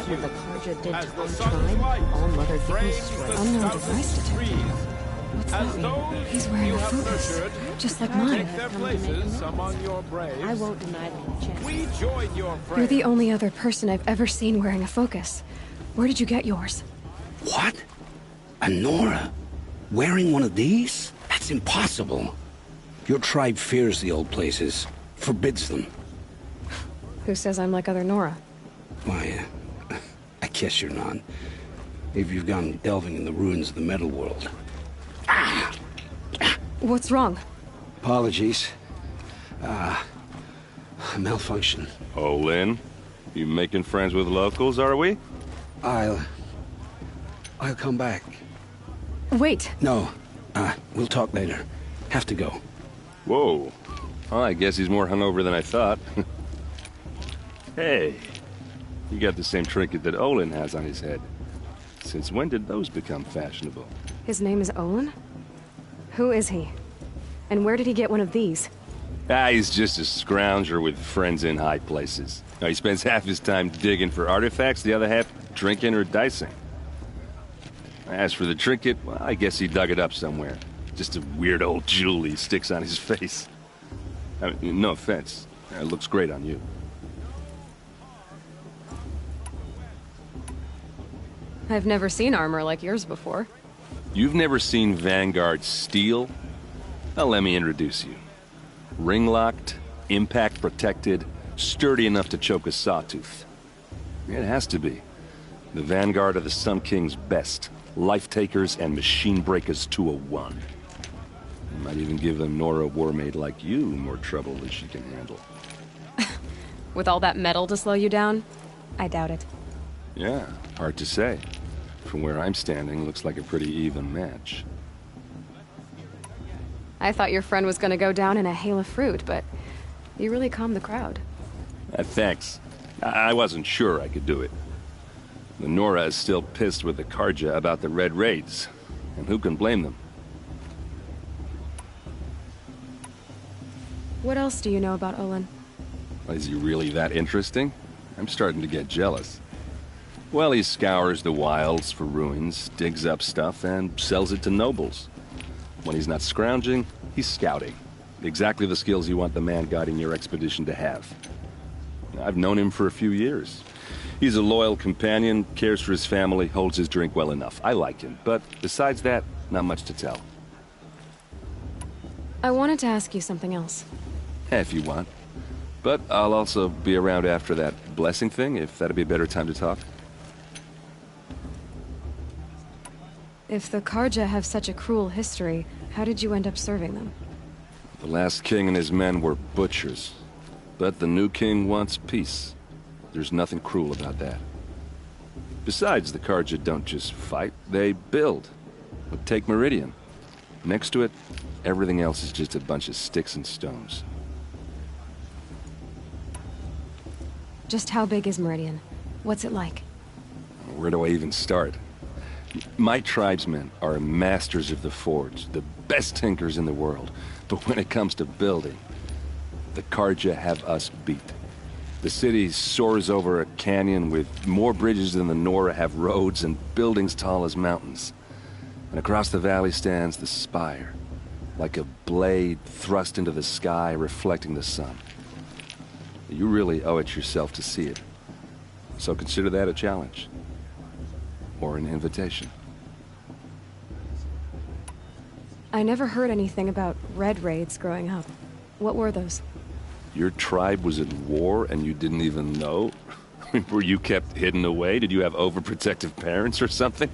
what the Karja did to our tribe, all Mother Goose was. Unknown device detector. What's that mean? He's wearing a focus, just like mine. Their places among your braves. I won't deny them the chance. We join your friends. You're the only other person I've ever seen wearing a focus. Where did you get yours? What? A Nora? Wearing one of these? That's impossible. Your tribe fears the old places, forbids them. Who says I'm like other Nora? Why, I guess you're not. If you've gone delving in the ruins of the metal world. What's wrong? Apologies. Malfunction. Oh, Lynn? You making friends with locals, are we? I'll come back. Wait. No. We'll talk later. Have to go. Whoa. Well, I guess he's more hungover than I thought. Hey. You got the same trinket that Olin has on his head. Since when did those become fashionable? His name is Olin? Who is he? And where did he get one of these? He's just a scrounger with friends in high places. Now, he spends half his time digging for artifacts, the other half drinking or dicing. As for the trinket, well, I guess he dug it up somewhere. Just a weird old jewel he sticks on his face. I mean, no offense. It looks great on you. I've never seen armor like yours before. You've never seen Vanguard steel? Well, let me introduce you. Ring-locked, impact-protected, sturdy enough to choke a sawtooth. It has to be. The Vanguard of the Sun King's best. Life-takers and machine breakers to a one. You might even give a Nora warmaid like you more trouble than she can handle. With all that metal to slow you down? I doubt it. Yeah, hard to say. From where I'm standing, looks like a pretty even match. I thought your friend was gonna go down in a hail of fruit, but you really calmed the crowd. Thanks. I wasn't sure I could do it. The Nora is still pissed with the Karja about the Red Raids, and who can blame them? What else do you know about Olin? Is he really that interesting? I'm starting to get jealous. Well, he scours the wilds for ruins, digs up stuff, and sells it to nobles. When he's not scrounging, he's scouting. Exactly the skills you want the man guiding your expedition to have. I've known him for a few years. He's a loyal companion, cares for his family, holds his drink well enough. I like him, but besides that, not much to tell. I wanted to ask you something else. If you want. But I'll also be around after that blessing thing, if that'd be a better time to talk. If the Karja have such a cruel history, how did you end up serving them? The last king and his men were butchers. But the new king wants peace. There's nothing cruel about that. Besides, the Karja don't just fight, they build. But take Meridian. Next to it, everything else is just a bunch of sticks and stones. Just how big is Meridian? What's it like? Where do I even start? My tribesmen are masters of the forge, the best tinkers in the world. But when it comes to building, the Karja have us beat. The city soars over a canyon with more bridges than the Nora have roads and buildings tall as mountains. And across the valley stands the spire, like a blade thrust into the sky reflecting the sun. You really owe it yourself to see it. So consider that a challenge. Or an invitation. I never heard anything about Red Raids growing up. What were those? Your tribe was at war and you didn't even know? Were you kept hidden away? Did you have overprotective parents or something?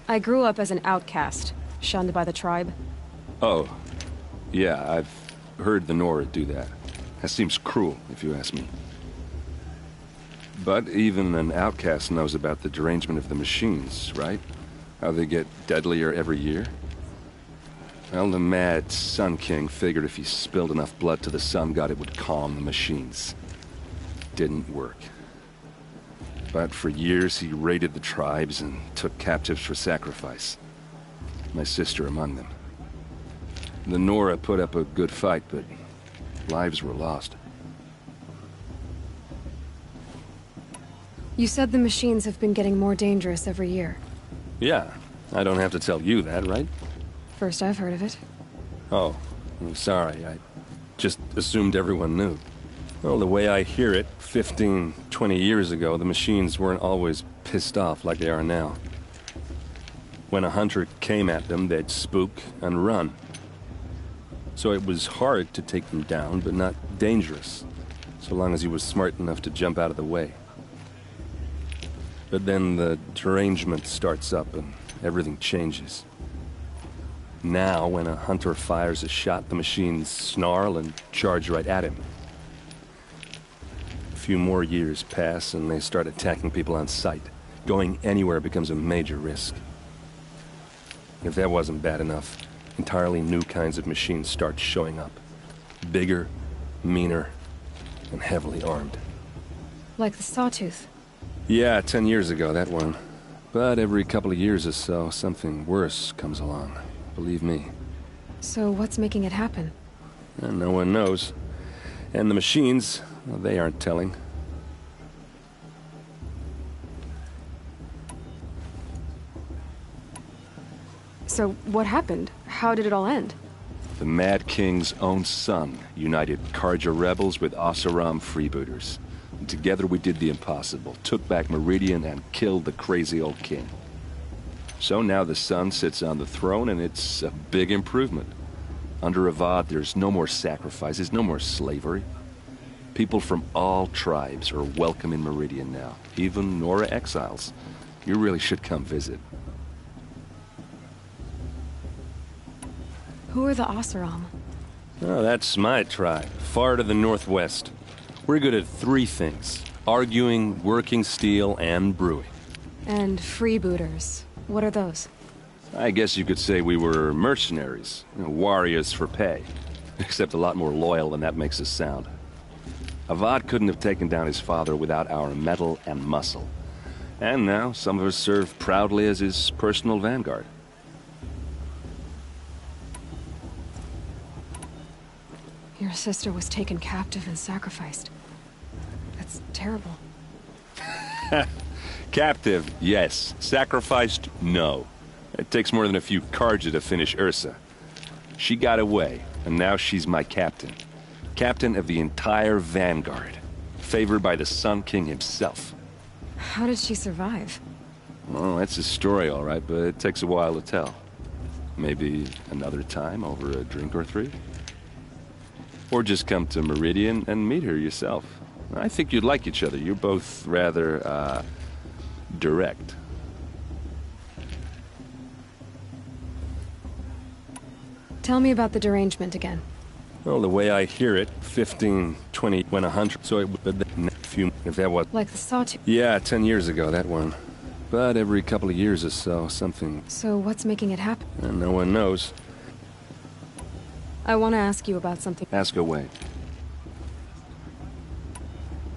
I grew up as an outcast, shunned by the tribe. Oh, yeah, I've heard the Nora do that. That seems cruel, if you ask me. But even an outcast knows about the derangement of the machines, right? How they get deadlier every year? Well, the mad Sun King figured if he spilled enough blood to the Sun God, it would calm the machines. Didn't work. But for years, he raided the tribes and took captives for sacrifice. My sister among them. The Nora put up a good fight, but lives were lost. You said the machines have been getting more dangerous every year. Yeah, I don't have to tell you that, right? First I've heard of it. Oh, I'm sorry. I just assumed everyone knew. Well, the way I hear it, 15, 20 years ago, the machines weren't always pissed off like they are now. When a hunter came at them, they'd spook and run. So it was hard to take them down, but not dangerous, so long as he was smart enough to jump out of the way. But then the derangement starts up and everything changes. Now, when a hunter fires a shot, the machines snarl and charge right at him. A few more years pass and they start attacking people on sight. Going anywhere becomes a major risk. If that wasn't bad enough, entirely new kinds of machines start showing up. Bigger, meaner, and heavily armed. Like the Sawtooth. Yeah, 10 years ago, that one. But every couple of years or so, something worse comes along. Believe me. So what's making it happen? And no one knows. And the machines, well, they aren't telling. So what happened? How did it all end? The Mad King's own son united Karja rebels with Oseram freebooters. And together we did the impossible, took back Meridian and killed the crazy old king. So now the son sits on the throne and it's a big improvement. Under Avad, there's no more sacrifices, no more slavery. People from all tribes are welcome in Meridian now, even Nora exiles. You really should come visit. Who are the Oseram? Oh, that's my tribe, far to the northwest. We're good at three things: arguing, working steel, and brewing. And freebooters. What are those? I guess you could say we were mercenaries, warriors for pay. Except a lot more loyal than that makes us sound. Avad couldn't have taken down his father without our metal and muscle. And now some of us serve proudly as his personal vanguard. Your sister was taken captive and sacrificed. That's terrible. Captive, yes. Sacrificed, no. It takes more than a few Karja to finish Ursa. She got away, and now she's my captain. Captain of the entire vanguard. Favored by the Sun King himself. How did she survive? Well, that's a story, all right, but it takes a while to tell. Maybe another time over a drink or three? Or just come to Meridian and meet her yourself. I think you'd like each other. You're both rather, direct. Tell me about the derangement again. Well, the way I hear it, 15, 20, when a hunter, so it would a few, if that was... Like the Sawtooth? Yeah, 10 years ago, that one. But every couple of years or so, something... So what's making it happen? And no one knows. I want to ask you about something. Ask away.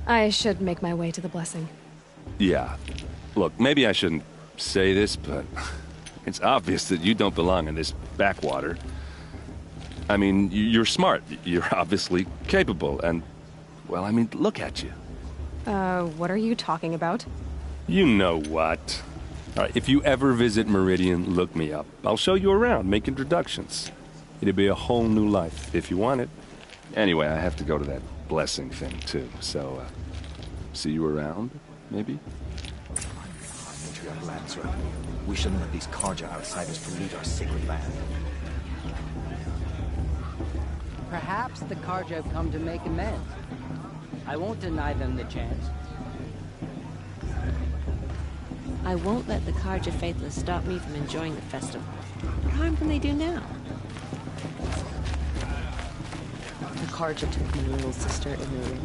I should make my way to the blessing. Yeah. Look, maybe I shouldn't say this, but it's obvious that you don't belong in this backwater. I mean, you're smart. You're obviously capable, and... Well, I mean, look at you. What are you talking about? You know what. All right, if you ever visit Meridian, look me up. I'll show you around, make introductions. It'd be a whole new life, if you want it. Anyway, I have to go to that blessing thing, too, so, see you around, maybe? Matriarch Lansra, we shouldn't let these Karja outsiders pollute our sacred land. Perhaps the Karja have come to make amends. I won't deny them the chance. I won't let the Karja Faithless stop me from enjoying the festival. What harm can they do now? The Karja took my little sister in the room.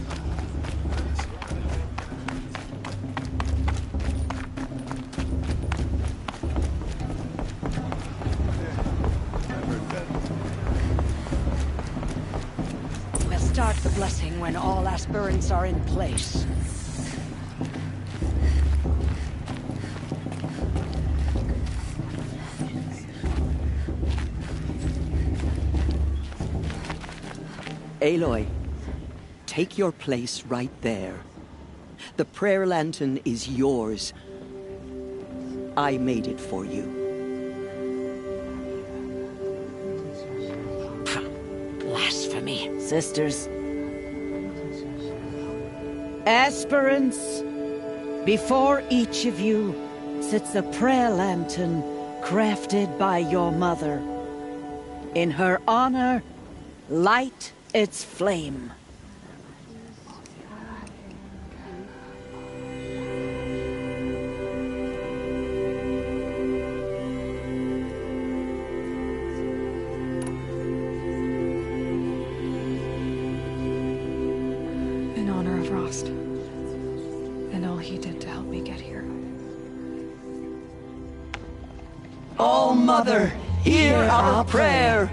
We'll start the blessing when all aspirants are in place. Aloy, take your place right there. The prayer lantern is yours. I made it for you. Blasphemy. Sisters. Aspirants, before each of you sits a prayer lantern crafted by your mother. In her honor, light its flame. In honor of Rost. And all he did to help me get here. All Mother, hear our prayer.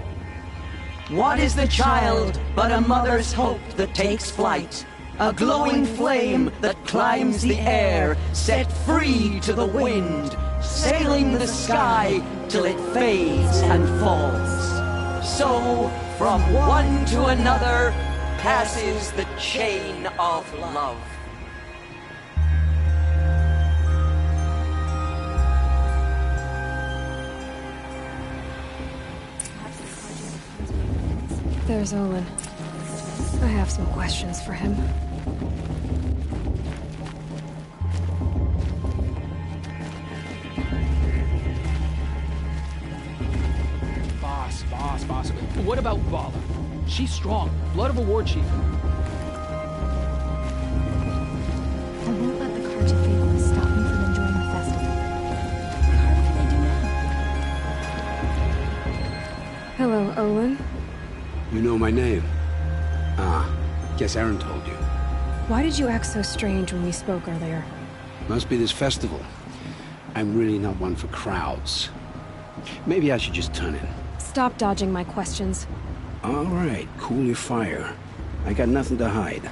What is the child but a mother's hope that takes flight? A glowing flame that climbs the air, set free to the wind, sailing the sky till it fades and falls. So, from one to another, passes the chain of love. There's Olin. I have some questions for him. Boss. What about Vala? She's strong. Blood of a war chief. I won't let the Carja faithless stop me from enjoying the festival. What harm can they do now? Hello, Olin. You know my name? Ah, guess Aaron told you. Why did you act so strange when we spoke earlier? Must be this festival. I'm really not one for crowds. Maybe I should just turn in. Stop dodging my questions. All right, cool your fire. I got nothing to hide.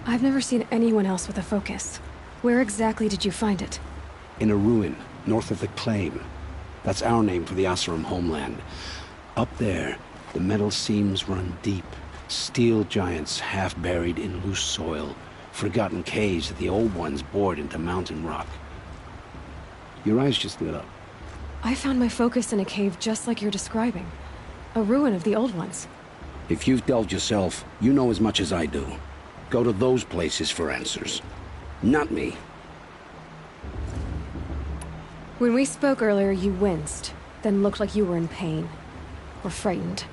I've never seen anyone else with a focus. Where exactly did you find it? In a ruin, north of the Claim. That's our name for the Asuram homeland. Up there, the metal seams run deep. Steel giants half buried in loose soil. Forgotten caves that the old ones bored into mountain rock. Your eyes just lit up. I found my focus in a cave just like you're describing. A ruin of the old ones. If you've delved yourself, you know as much as I do. Go to those places for answers. Not me. When we spoke earlier, you winced, then looked like you were in pain. Or frightened.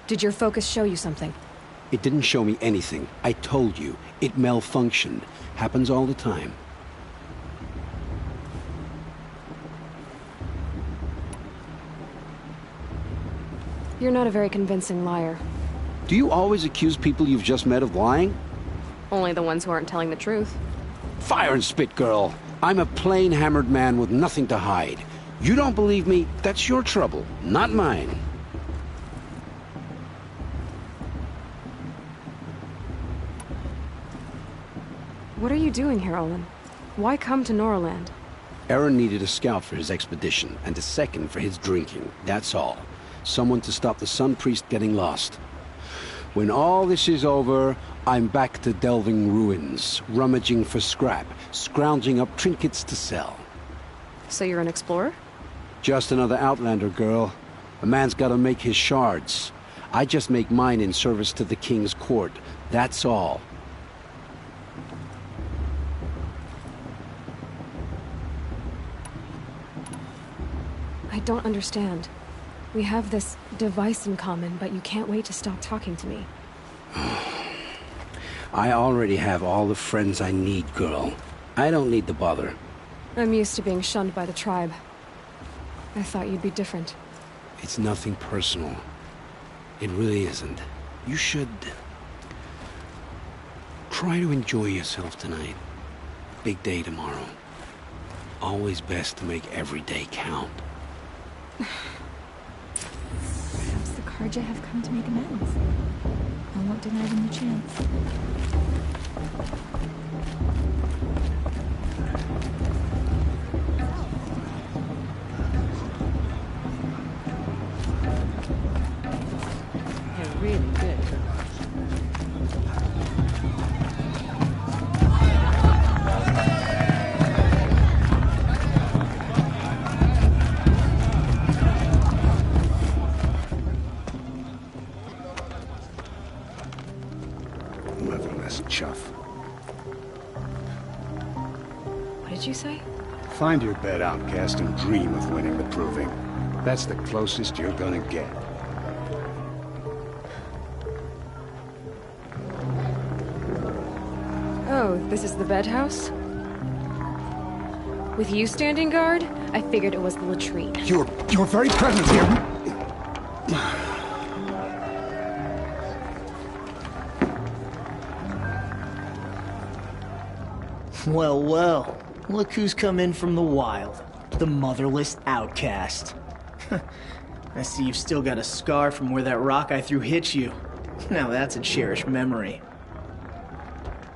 Did your focus show you something? It didn't show me anything. I told you. It malfunctioned. Happens all the time. You're not a very convincing liar. Do you always accuse people you've just met of lying? Only the ones who aren't telling the truth. Fire and spit, girl. I'm a plain hammered man with nothing to hide. You don't believe me, that's your trouble, not mine. What are you doing here, Olin? Why come to Norland? Aaron needed a scout for his expedition, and a second for his drinking, that's all. Someone to stop the Sun Priest getting lost. When all this is over, I'm back to delving ruins, rummaging for scrap, scrounging up trinkets to sell. So you're an explorer? Just another Outlander, girl. A man's gotta make his shards. I just make mine in service to the King's court, that's all. I don't understand. We have this device in common, but you can't wait to stop talking to me. I already have all the friends I need, girl. I don't need the bother. I'm used to being shunned by the tribe. I thought you'd be different. It's nothing personal. It really isn't. You should... try to enjoy yourself tonight. Big day tomorrow. Always best to make every day count. Perhaps the Carja have come to make amends. I won't deny them the chance. You're really good. did you say? Find your bed, outcast, and dream of winning the proving. That's the closest you're gonna get. Oh, this is the bed house? With you standing guard, I figured it was the latrine. Your very presence here... Well, well. Look who's come in from the wild. The motherless outcast. I see you've still got a scar from where that rock I threw hit you. Now that's a cherished memory.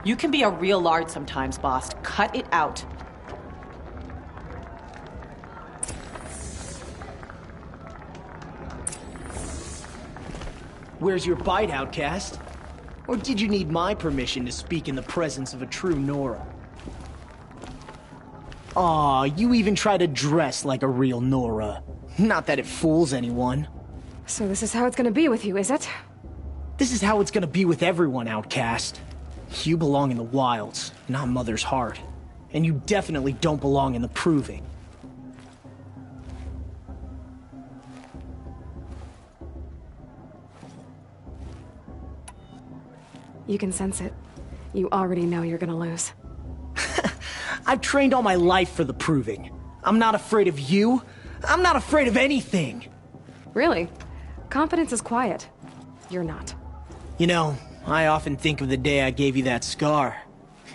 You can be a real lard sometimes, boss. Cut it out. Where's your bite, outcast? Or did you need my permission to speak in the presence of a true Nora? Aw, you even try to dress like a real Nora. Not that it fools anyone. So this is how it's gonna be with you, is it? This is how it's gonna be with everyone, outcast. You belong in the wilds, not Mother's heart. And you definitely don't belong in the proving. You can sense it. You already know you're gonna lose. I've trained all my life for the proving. I'm not afraid of you. I'm not afraid of anything. Really? Confidence is quiet. You're not. You know, I often think of the day I gave you that scar.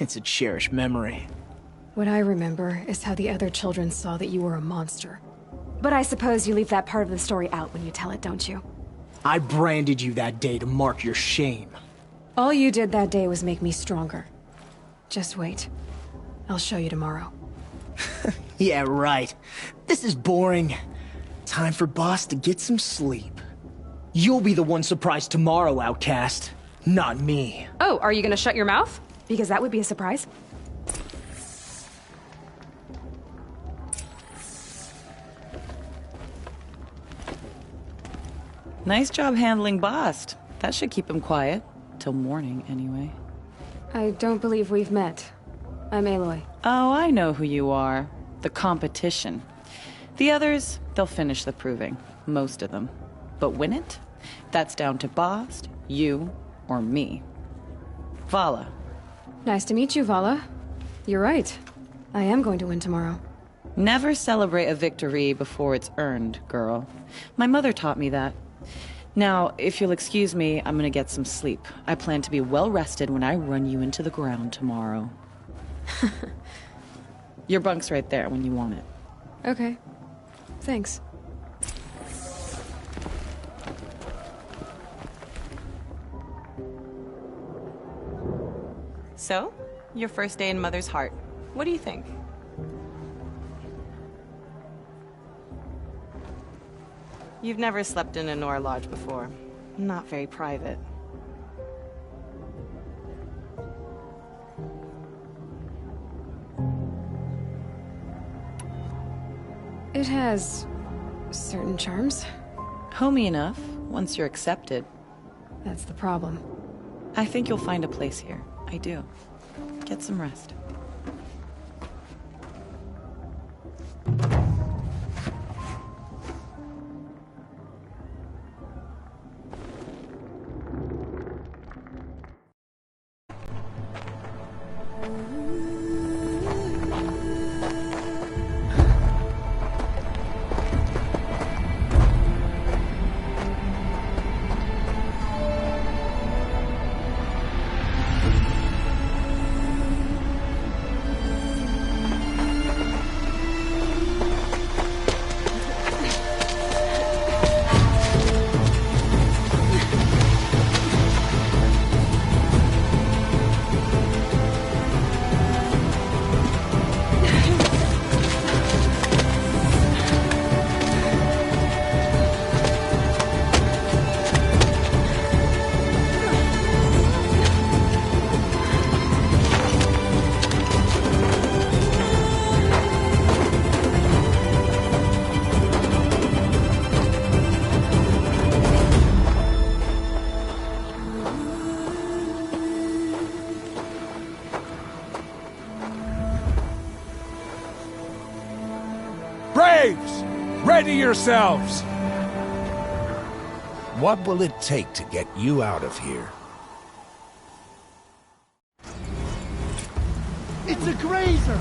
It's a cherished memory. What I remember is how the other children saw that you were a monster. But I suppose you leave that part of the story out when you tell it, don't you? I branded you that day to mark your shame. All you did that day was make me stronger. Just wait. I'll show you tomorrow. Yeah, right. This is boring. Time for Boss to get some sleep. You'll be the one surprised tomorrow, outcast. Not me. Oh, are you gonna shut your mouth? Because that would be a surprise. Nice job handling Bast. That should keep him quiet. Till morning, anyway. I don't believe we've met. I'm Aloy. Oh, I know who you are. The competition. The others, they'll finish the proving. Most of them. But win it? That's down to Bast, you, or me. Vala. Nice to meet you, Vala. You're right. I am going to win tomorrow. Never celebrate a victory before it's earned, girl. My mother taught me that. Now, if you'll excuse me, I'm gonna get some sleep. I plan to be well rested when I run you into the ground tomorrow. Your bunk's right there when you want it. Okay. Thanks. So, your first day in Mother's heart. What do you think? You've never slept in a Nora lodge before. Not very private. It has certain charms. Homey enough, once you're accepted. That's the problem. I think you'll find a place here. I do. Get some rest. Braves! Ready yourselves! What will it take to get you out of here? It's a grazer!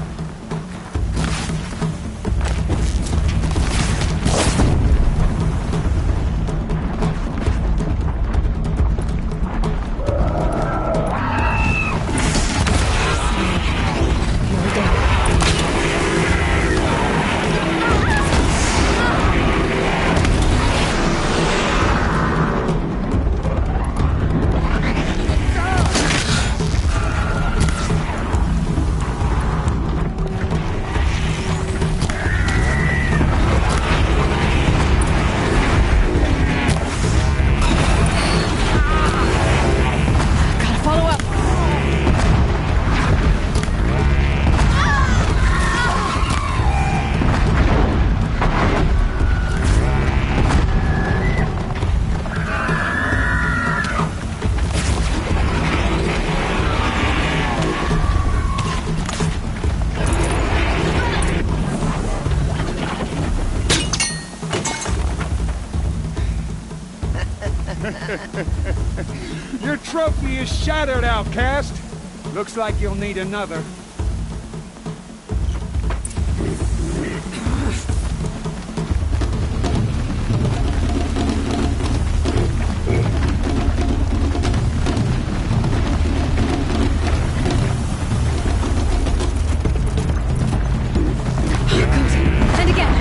Your trophy is shattered, outcast. Looks like you'll need another. And again.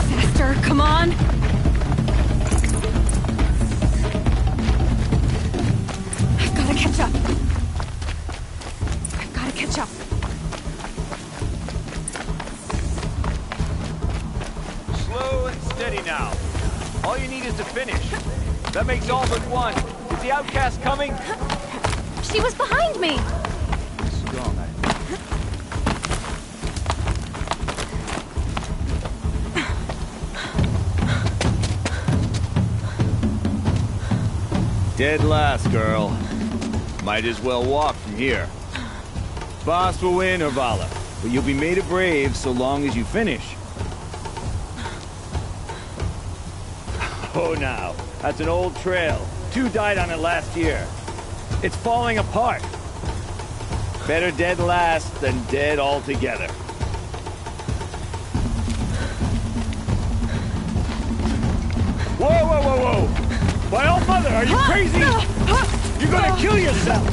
Faster, come on. I've got to catch up. I've got to catch up. Slow and steady now. All you need is to finish. That makes all but one. Is the outcast coming? She was behind me! Strong, Dead last, girl. Might as well walk from here. Boss will win, or Vala, but you'll be made a brave so long as you finish. Oh, now. That's an old trail. 2 died on it last year. It's falling apart. Better dead last than dead altogether. Whoa, whoa, whoa, whoa! My old mother, are you crazy? You're gonna kill yourself!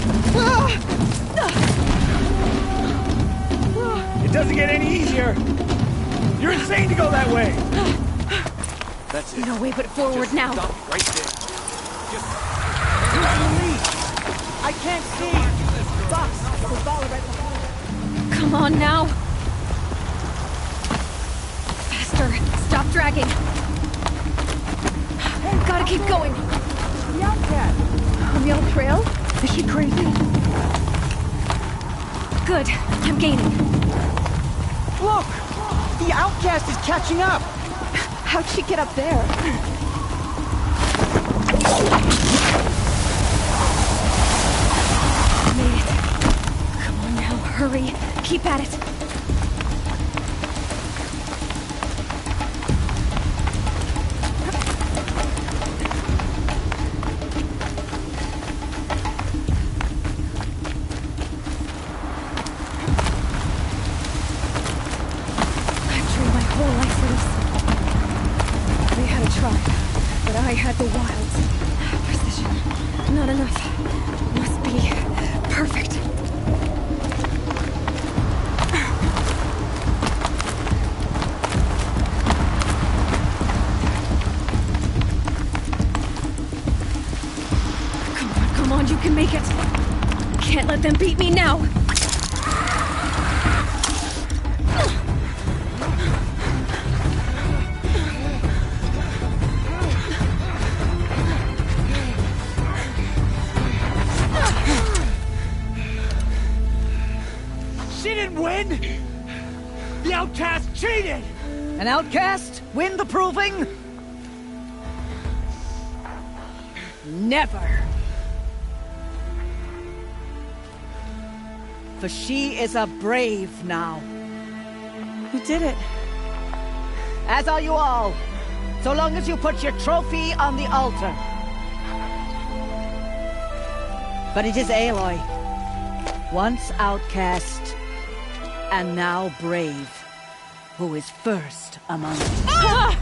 It doesn't get any easier! You're insane to go that way! That's it. No way but forward Just now. Stop right there. Just... I can't see! Boss, there's Vala right behind. Come on now. Faster. Stop dragging. Gotta keep going. The outcast! On the old trail? Is she crazy? Good. I'm gaining. Look! The outcast is catching up! How'd she get up there? Made it. Come on now, hurry. Keep at it. I've trained my whole life for this. They had a tribe, but I had the wilds. Precision. Not enough. Must be perfect. Come on, you can make it. Can't let them beat me now. She didn't win! The outcast cheated! An outcast? Win the proving? Never. For she is a brave now. You did it. As are you all. So long as you put your trophy on the altar. But it is Aloy. Once outcast, and now brave, who is first among us. Ah!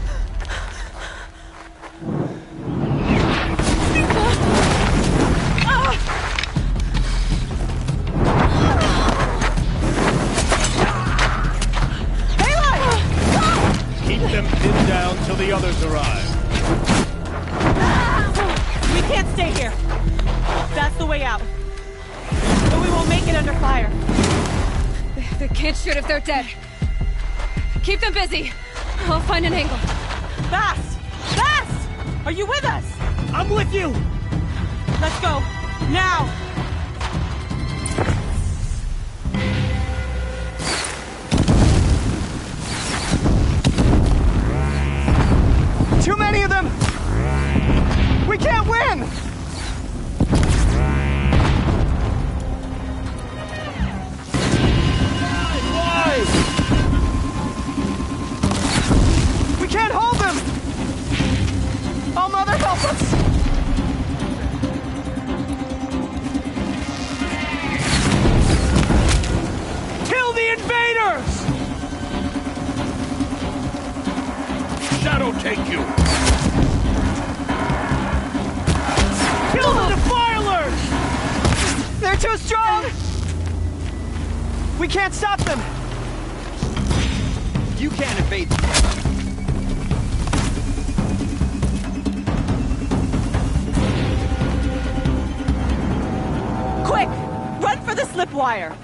Keep them pinned down till the others arrive. We can't stay here. That's the way out. But we won't make it under fire. They can't shoot if they're dead. Keep them busy. I'll find an angle. Fast! Fast! Are you with us? I'm with you! Let's go. Now! Too many of them! We can't win! Why? We can't hold them! Oh, Mother, help us! Kill the invaders! Shadow take you! Kill the defilers! They're too strong! We can't stop them! You can't evade them. Quick! Run for the slip wire!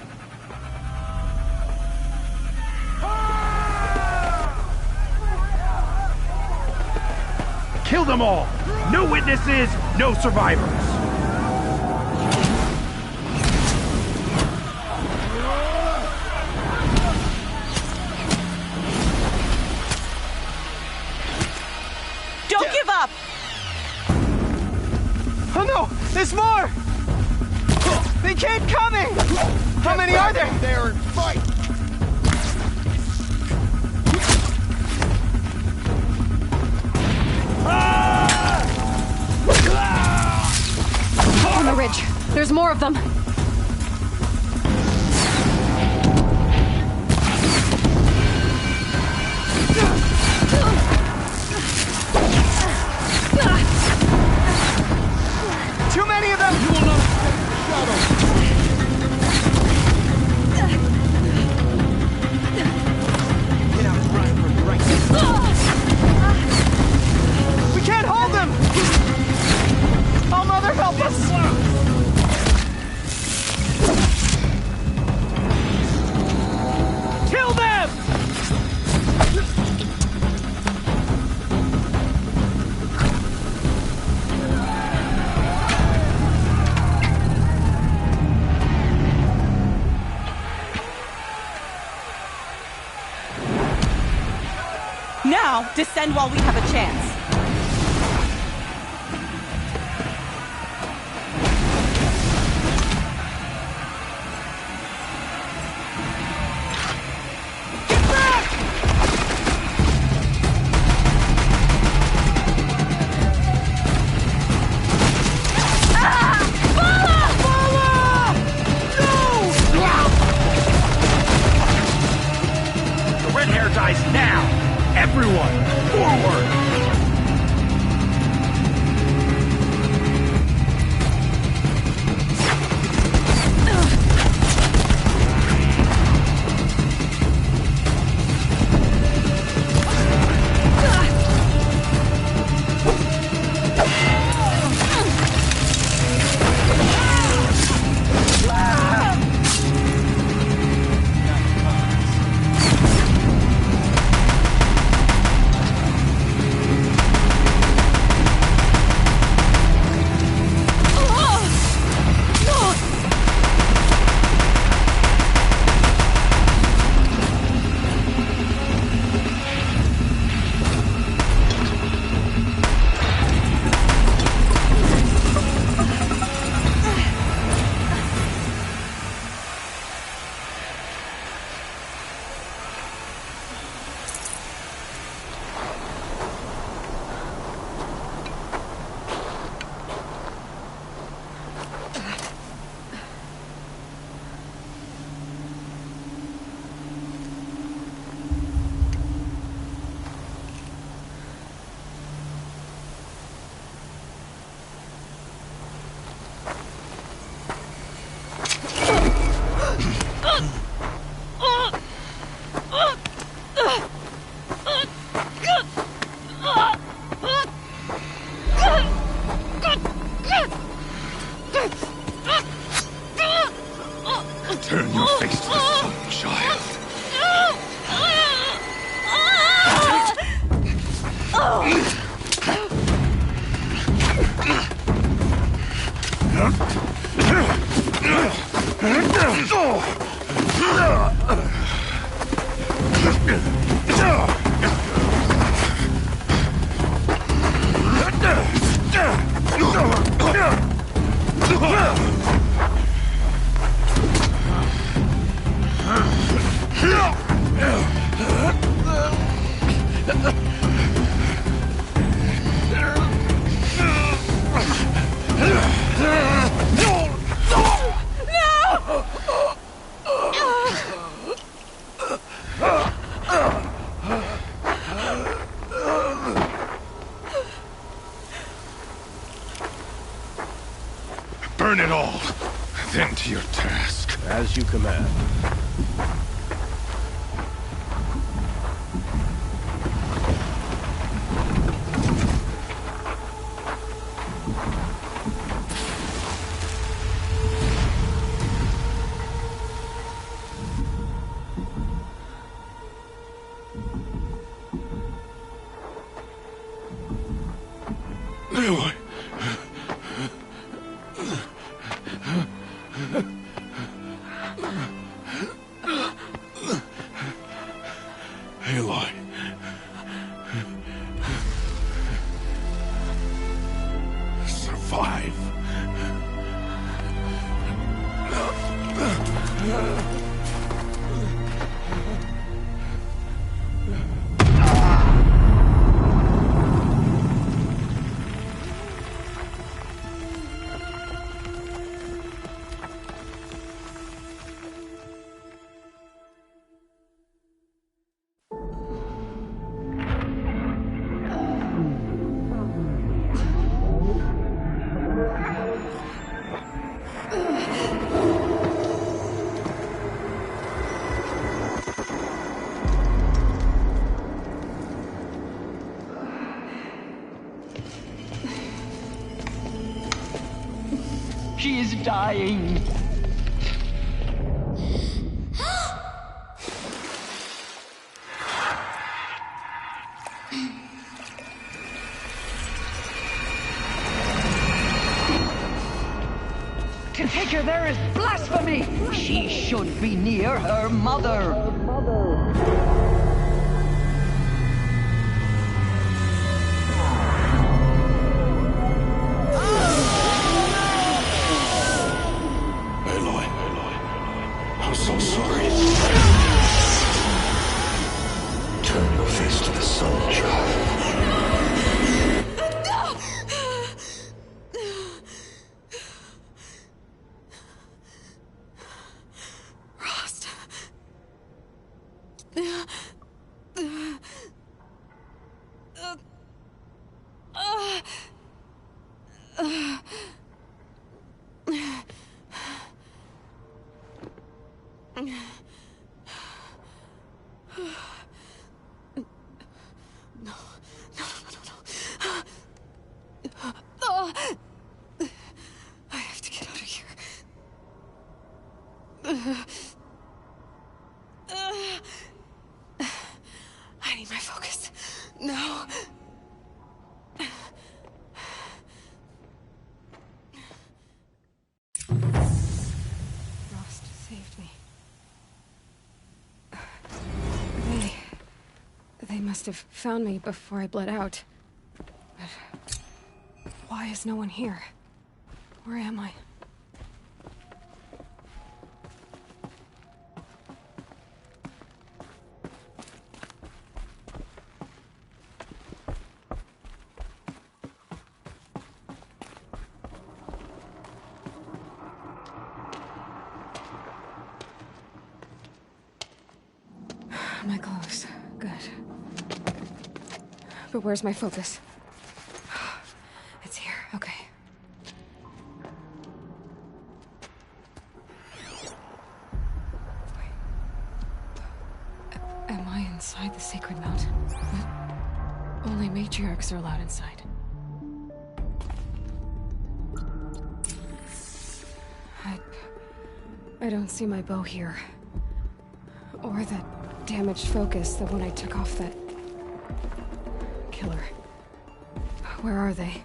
Kill them all! No witnesses, no survivors! Don't give up! Oh no! There's more! They keep coming! How many are there? There and fight! On the ridge. There's more of them. Too many of them! You will not escape the shadow! Get out and run for the right. We can't hold them! Oh, Mother, help us! Kill them! Now, descend while we have a chance. The red hair dies now! Everyone, forward! Burn it all, then to your task. As you command. Aloy. Aloy. Survive. She is dying. To take her there is blasphemy. She should be near her mother. I'm so sorry. Turn your face to the sun, child. Rost. I have to get out of here. I need my focus. No. Rost saved me. They must have found me before I bled out. But why is no one here? Where am I? My clothes. Good. But where's my focus? It's here. Okay. Am I inside the sacred mountain? But only matriarchs are allowed inside. I don't see my bow here. Or that damaged focus, the one I took off that killer. Where are they?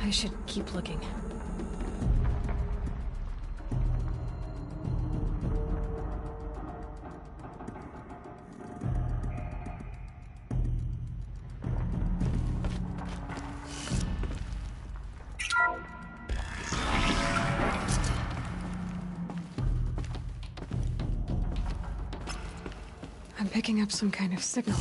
I should keep looking. picking up some kind of signal.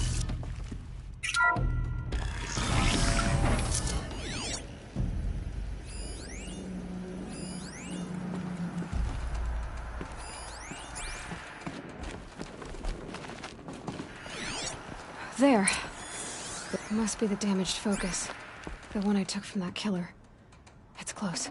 There. It must be the damaged focus. The one I took from that killer. It's close.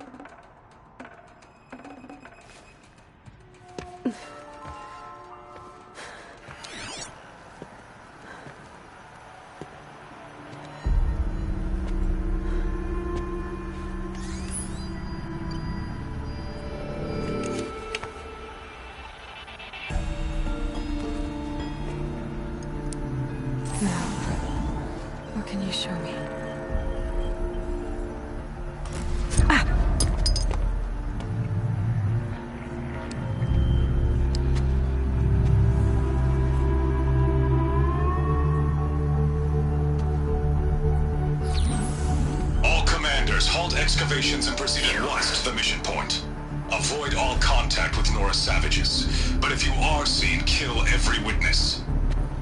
Excavations and proceed at once to the mission point. Avoid all contact with Nora savages, but if you are seen, kill every witness.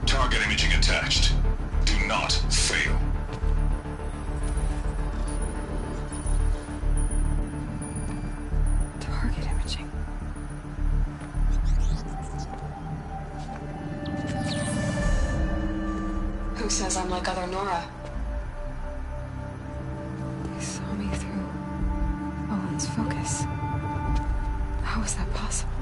Target imaging attached. Do not fail. Target imaging. Who says I'm like other Nora? Focus. How is that possible?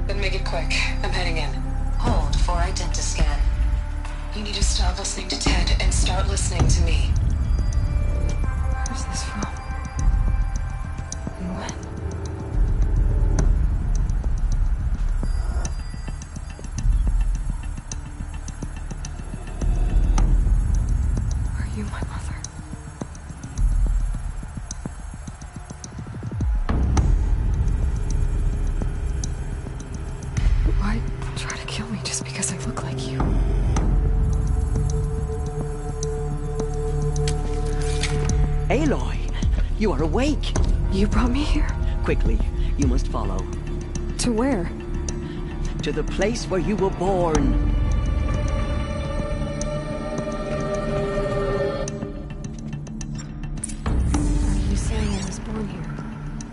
Then make it quick. I'm heading in. Hold for identiscan. You need to stop listening to Ted and start listening to me. Where's this from? And when? You, my mother. Why try to kill me just because I look like you? Aloy, you are awake. You brought me here? Quickly, you must follow. To where? To the place where you were born.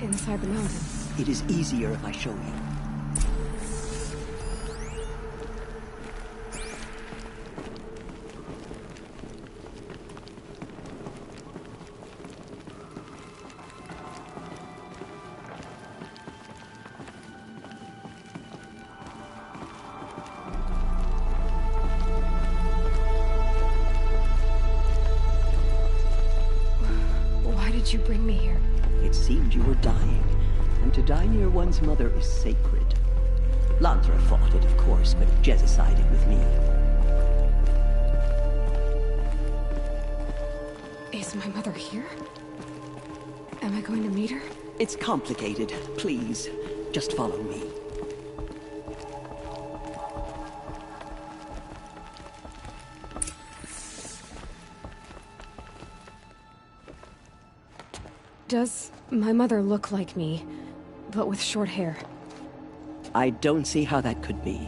Inside the mountain. It is easier if I show you. Why did you bring me here? It seemed you were dying, and to die near one's mother is sacred. Lantra fought it, of course, but Jezza sided with me. Is my mother here? Am I going to meet her? It's complicated. Please, just follow me. Does my mother look like me, but with short hair? I don't see how that could be.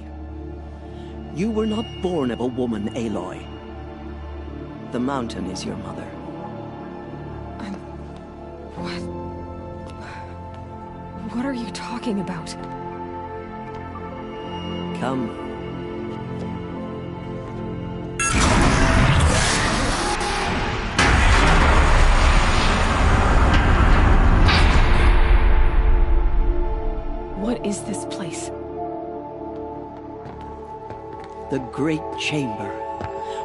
You were not born of a woman, Aloy. The mountain is your mother. What? What are you talking about? Come. What is this place? The Great Chamber,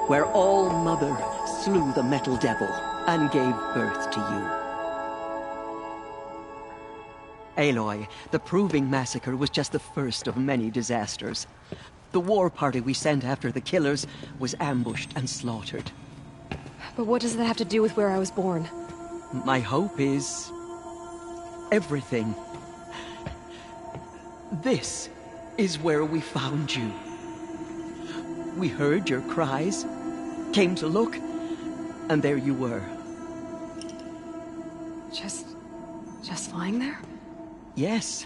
where All-Mother slew the Metal Devil and gave birth to you. Aloy, the Proving Massacre was just the first of many disasters. The war party we sent after the killers was ambushed and slaughtered. But what does that have to do with where I was born? My hope is... everything. This is where we found you. We heard your cries, came to look, and there you were. Just lying there? Yes.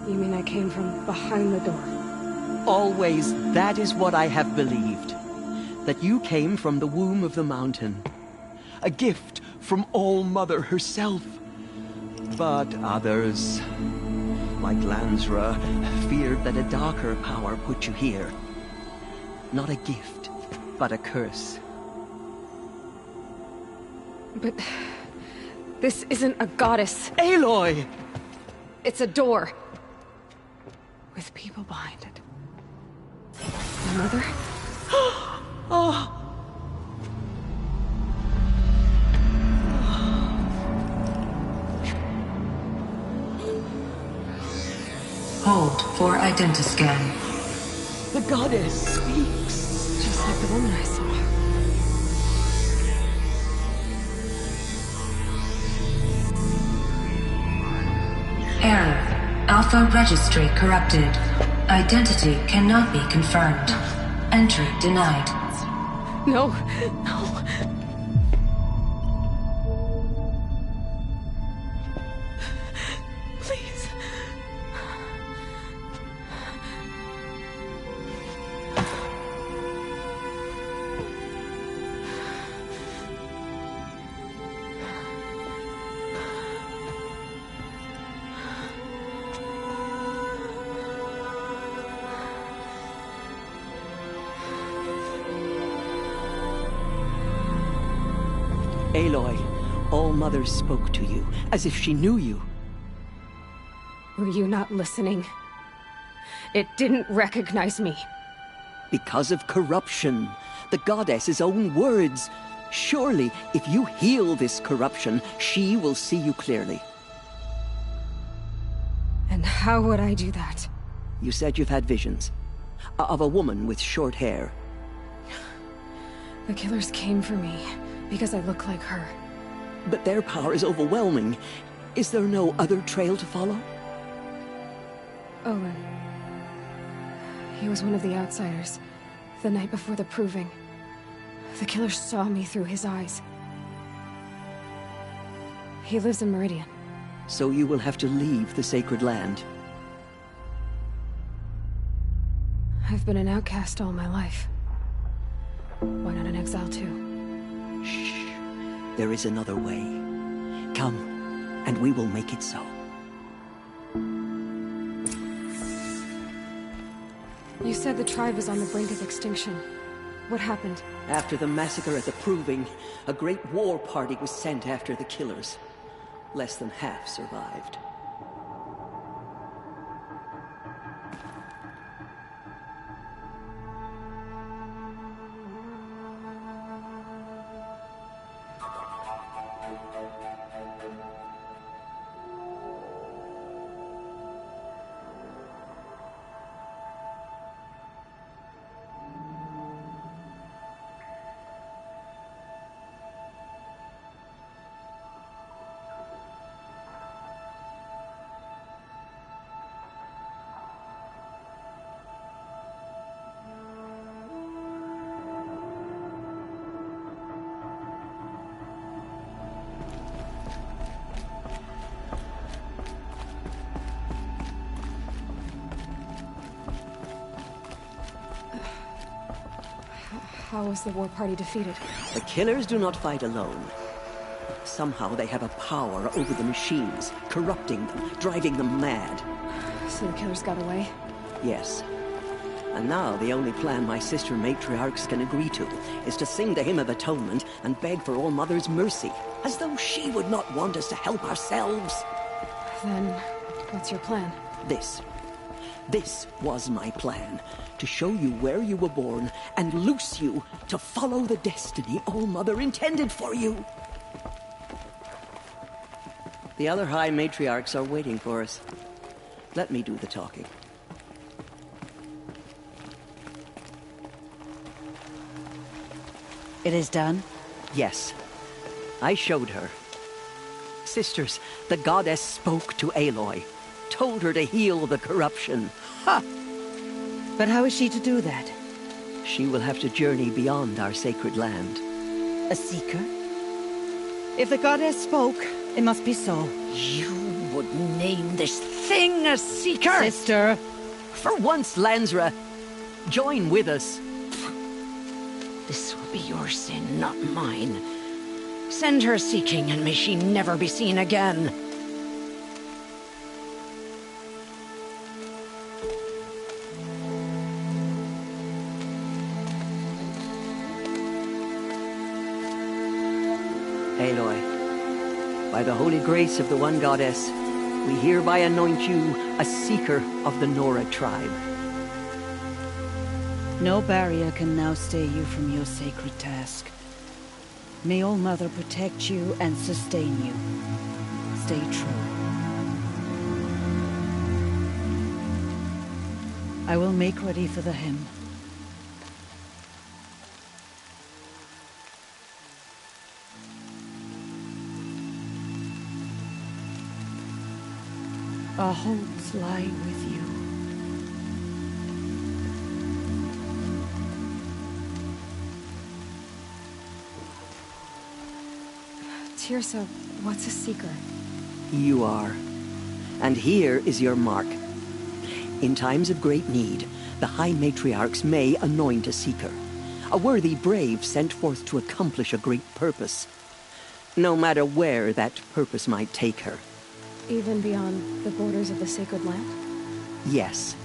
You mean I came from behind the door? Always, that is what I have believed. That you came from the womb of the mountain. A gift from All-Mother herself. But others, like Lansra, feared that a darker power put you here. Not a gift, but a curse. But this isn't a goddess. Aloy! It's a door. With people behind it. My mother? Oh! Hold for identiscan. The goddess speaks. Just like the woman I saw. Error. Alpha registry corrupted. Identity cannot be confirmed. Entry denied. No, no. Please. Aloy, All-Mother spoke to you, as if she knew you. Were you not listening? It didn't recognize me. Because of corruption. The goddess's own words. Surely, if you heal this corruption, she will see you clearly. And how would I do that? You said you've had visions. Of a woman with short hair. The killers came for me, because I look like her. But their power is overwhelming. Is there no other trail to follow? Olin. He was one of the outsiders, the night before the proving. The killer saw me through his eyes. He lives in Meridian. So you will have to leave the sacred land. I've been an outcast all my life. Why not an exile too? Shh. There is another way. Come, and we will make it so. You said the tribe was on the brink of extinction. What happened? After the massacre at the Proving, a great war party was sent after the killers. Less than half survived. How was the war party defeated? The killers do not fight alone. Somehow they have a power over the machines, corrupting them, driving them mad. So the killers got away? Yes. And now the only plan my sister matriarchs can agree to is to sing the Hymn of Atonement and beg for All-Mother's mercy, as though she would not want us to help ourselves. Then, what's your plan? This was my plan. To show you where you were born and loose you to follow the destiny All-Mother intended for you. The other High Matriarchs are waiting for us. Let me do the talking. It is done? Yes. I showed her. Sisters, the goddess spoke to Aloy. Told her to heal the corruption. Ha! But how is she to do that? She will have to journey beyond our sacred land. A seeker? If the goddess spoke, it must be so. You would name this thing a Seeker? Sister! For once, Lansra, join with us. This will be your sin, not mine. Send her seeking, and may she never be seen again. Aloy, by the holy grace of the One Goddess, we hereby anoint you a Seeker of the Nora tribe. No barrier can now stay you from your sacred task. May All Mother protect you and sustain you. Stay true. I will make ready for the hymn. Our hopes lie with you. Tirsa, what's a Seeker? You are. And here is your mark. In times of great need, the High Matriarchs may anoint a Seeker. A worthy brave sent forth to accomplish a great purpose. No matter where that purpose might take her. Even beyond the borders of the sacred land? Yes.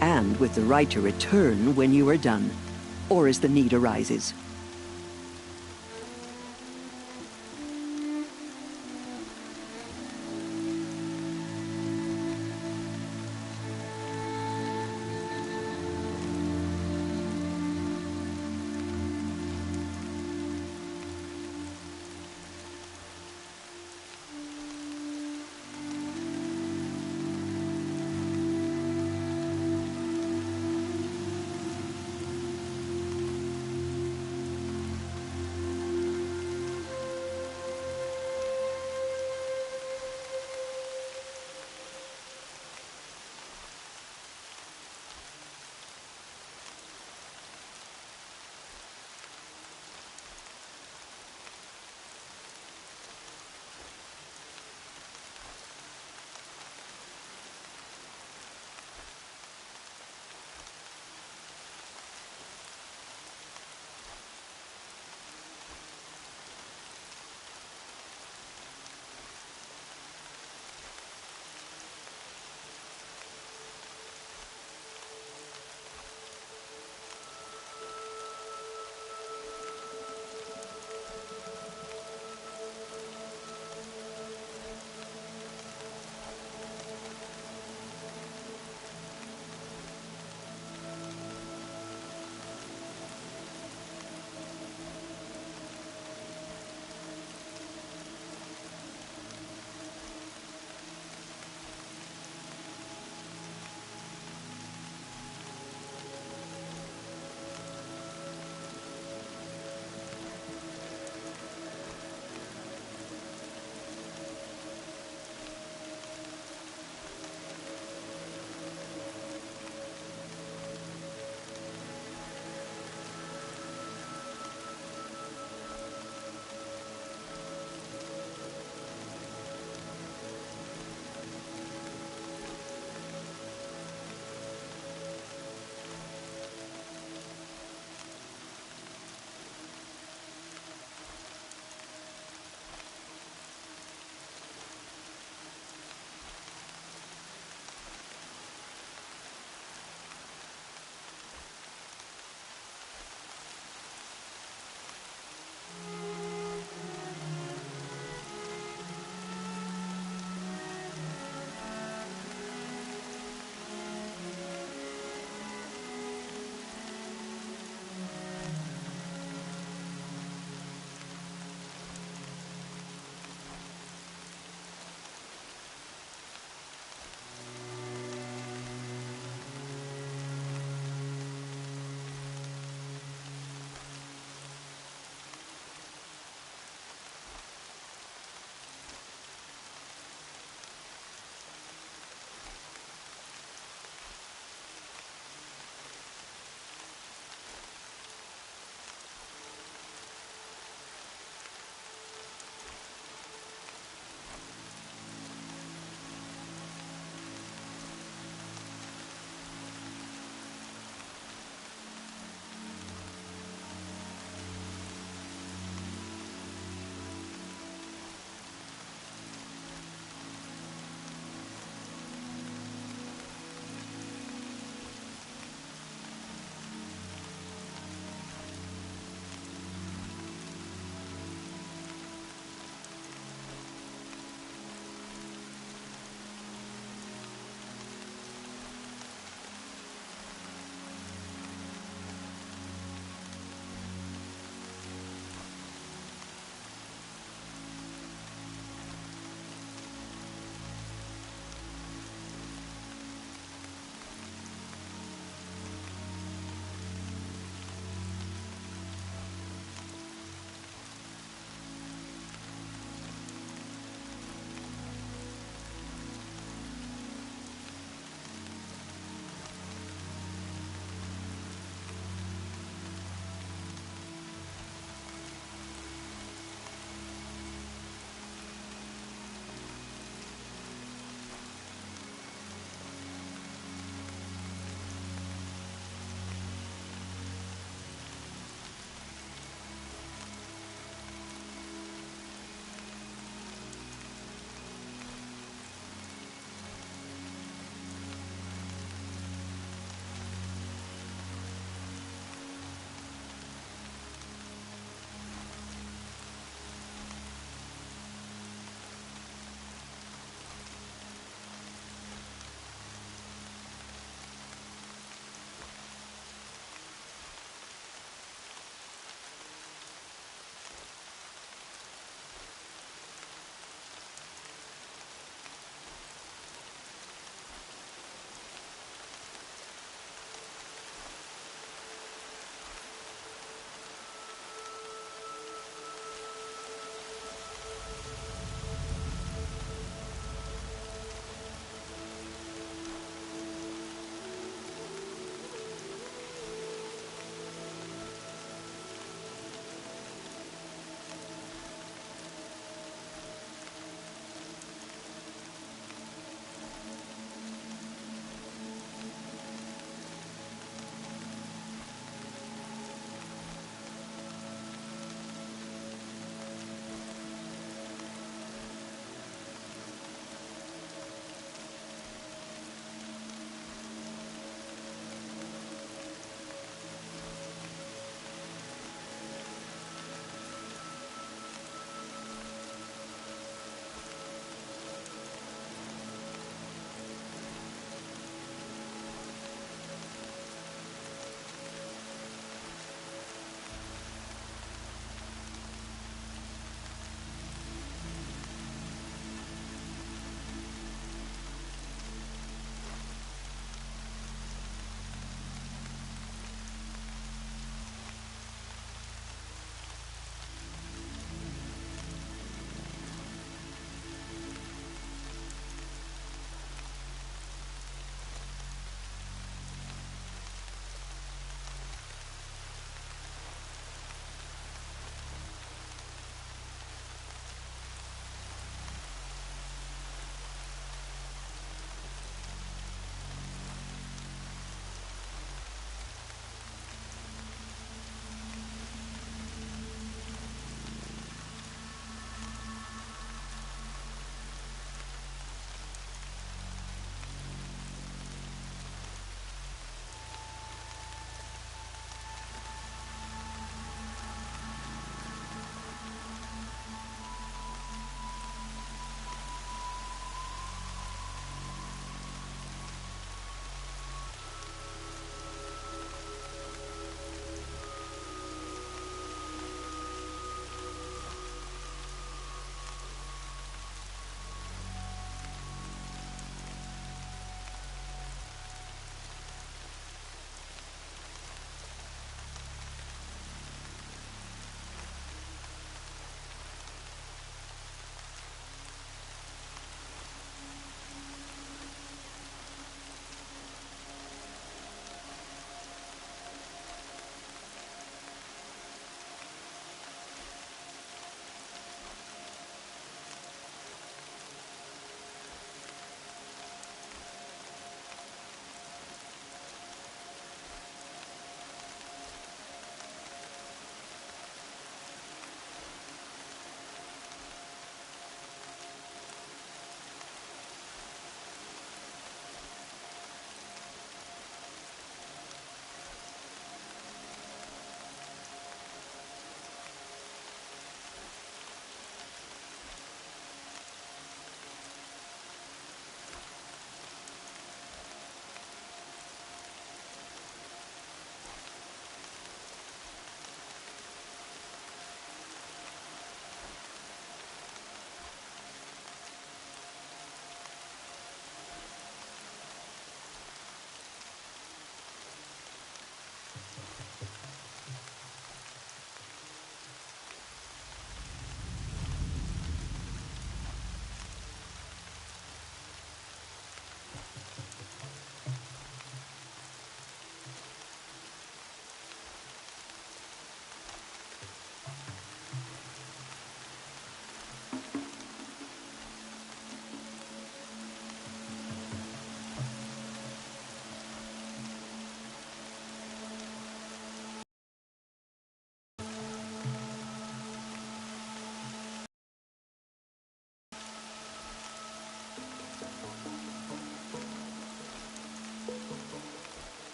And with the right to return when you are done, or as the need arises.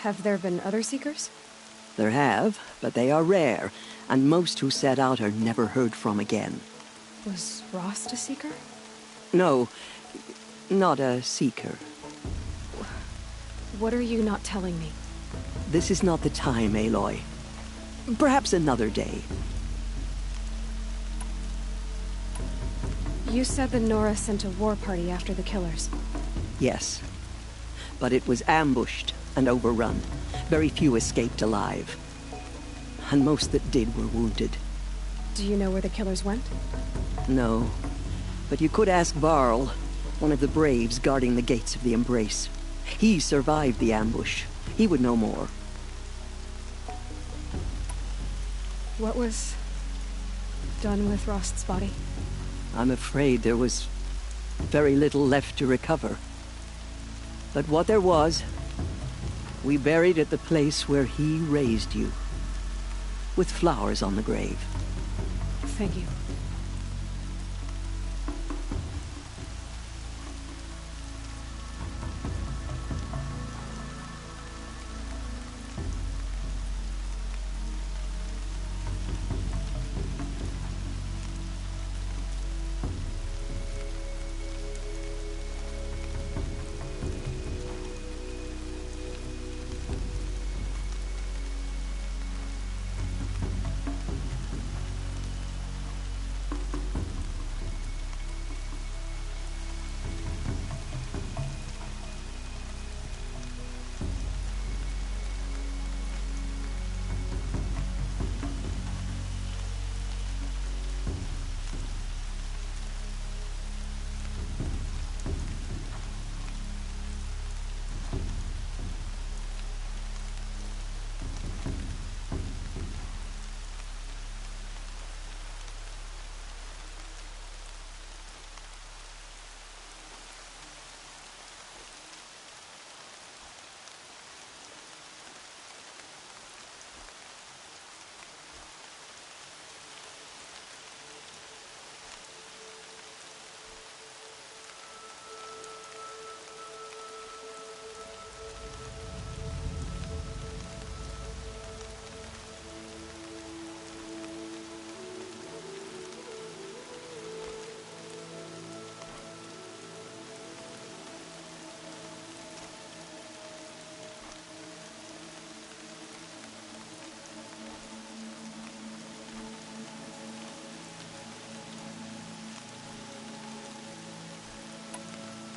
Have there been other Seekers? There have, but they are rare, and most who set out are never heard from again. Was Rost a Seeker? No, not a Seeker. What are you not telling me? This is not the time, Aloy. Perhaps another day. You said the Nora sent a war party after the killers. Yes. But it was ambushed and overrun. Very few escaped alive. And most that did were wounded. Do you know where the killers went? No. But you could ask Varl, one of the Braves guarding the gates of the Embrace. He survived the ambush. He would know more. What was done with Rost's body? I'm afraid there was very little left to recover. But what there was, we buried at the place where he raised you, with flowers on the grave. Thank you.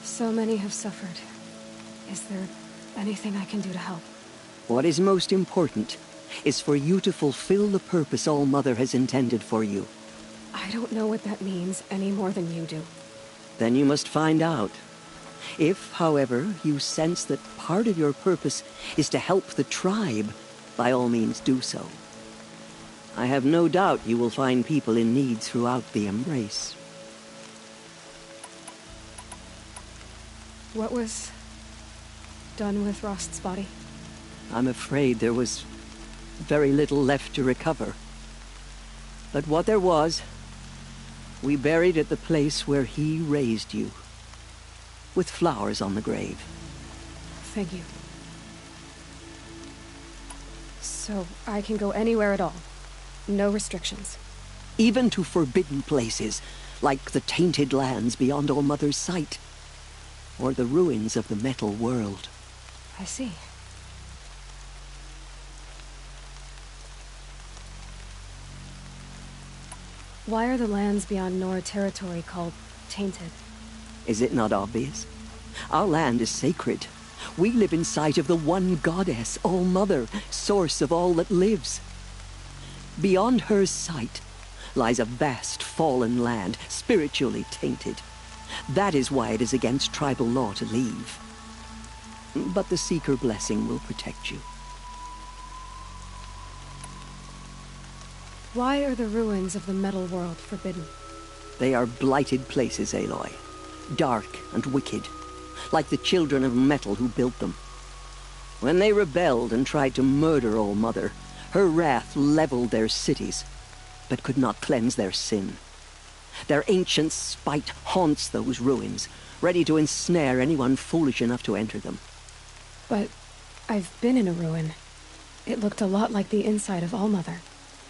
So many have suffered. Is there anything I can do to help? What is most important is for you to fulfill the purpose All-Mother has intended for you. I don't know what that means any more than you do. Then you must find out. If, however, you sense that part of your purpose is to help the tribe, by all means do so. I have no doubt you will find people in need throughout the Embrace. What was done with Rost's body? I'm afraid there was very little left to recover. But what there was, we buried at the place where he raised you, with flowers on the grave. Thank you. So I can go anywhere at all? No restrictions? Even to forbidden places, like the tainted lands beyond All-Mother's sight, or the ruins of the metal world. I see. Why are the lands beyond Nora territory called tainted? Is it not obvious? Our land is sacred. We live in sight of the one goddess, All-Mother, source of all that lives. Beyond her sight lies a vast fallen land, spiritually tainted. That is why it is against tribal law to leave. But the Seeker blessing will protect you. Why are the ruins of the metal world forbidden? They are blighted places, Aloy. Dark and wicked, like the children of metal who built them. When they rebelled and tried to murder All-Mother, her wrath leveled their cities, but could not cleanse their sin. Their ancient spite haunts those ruins, ready to ensnare anyone foolish enough to enter them. But I've been in a ruin. It looked a lot like the inside of Allmother.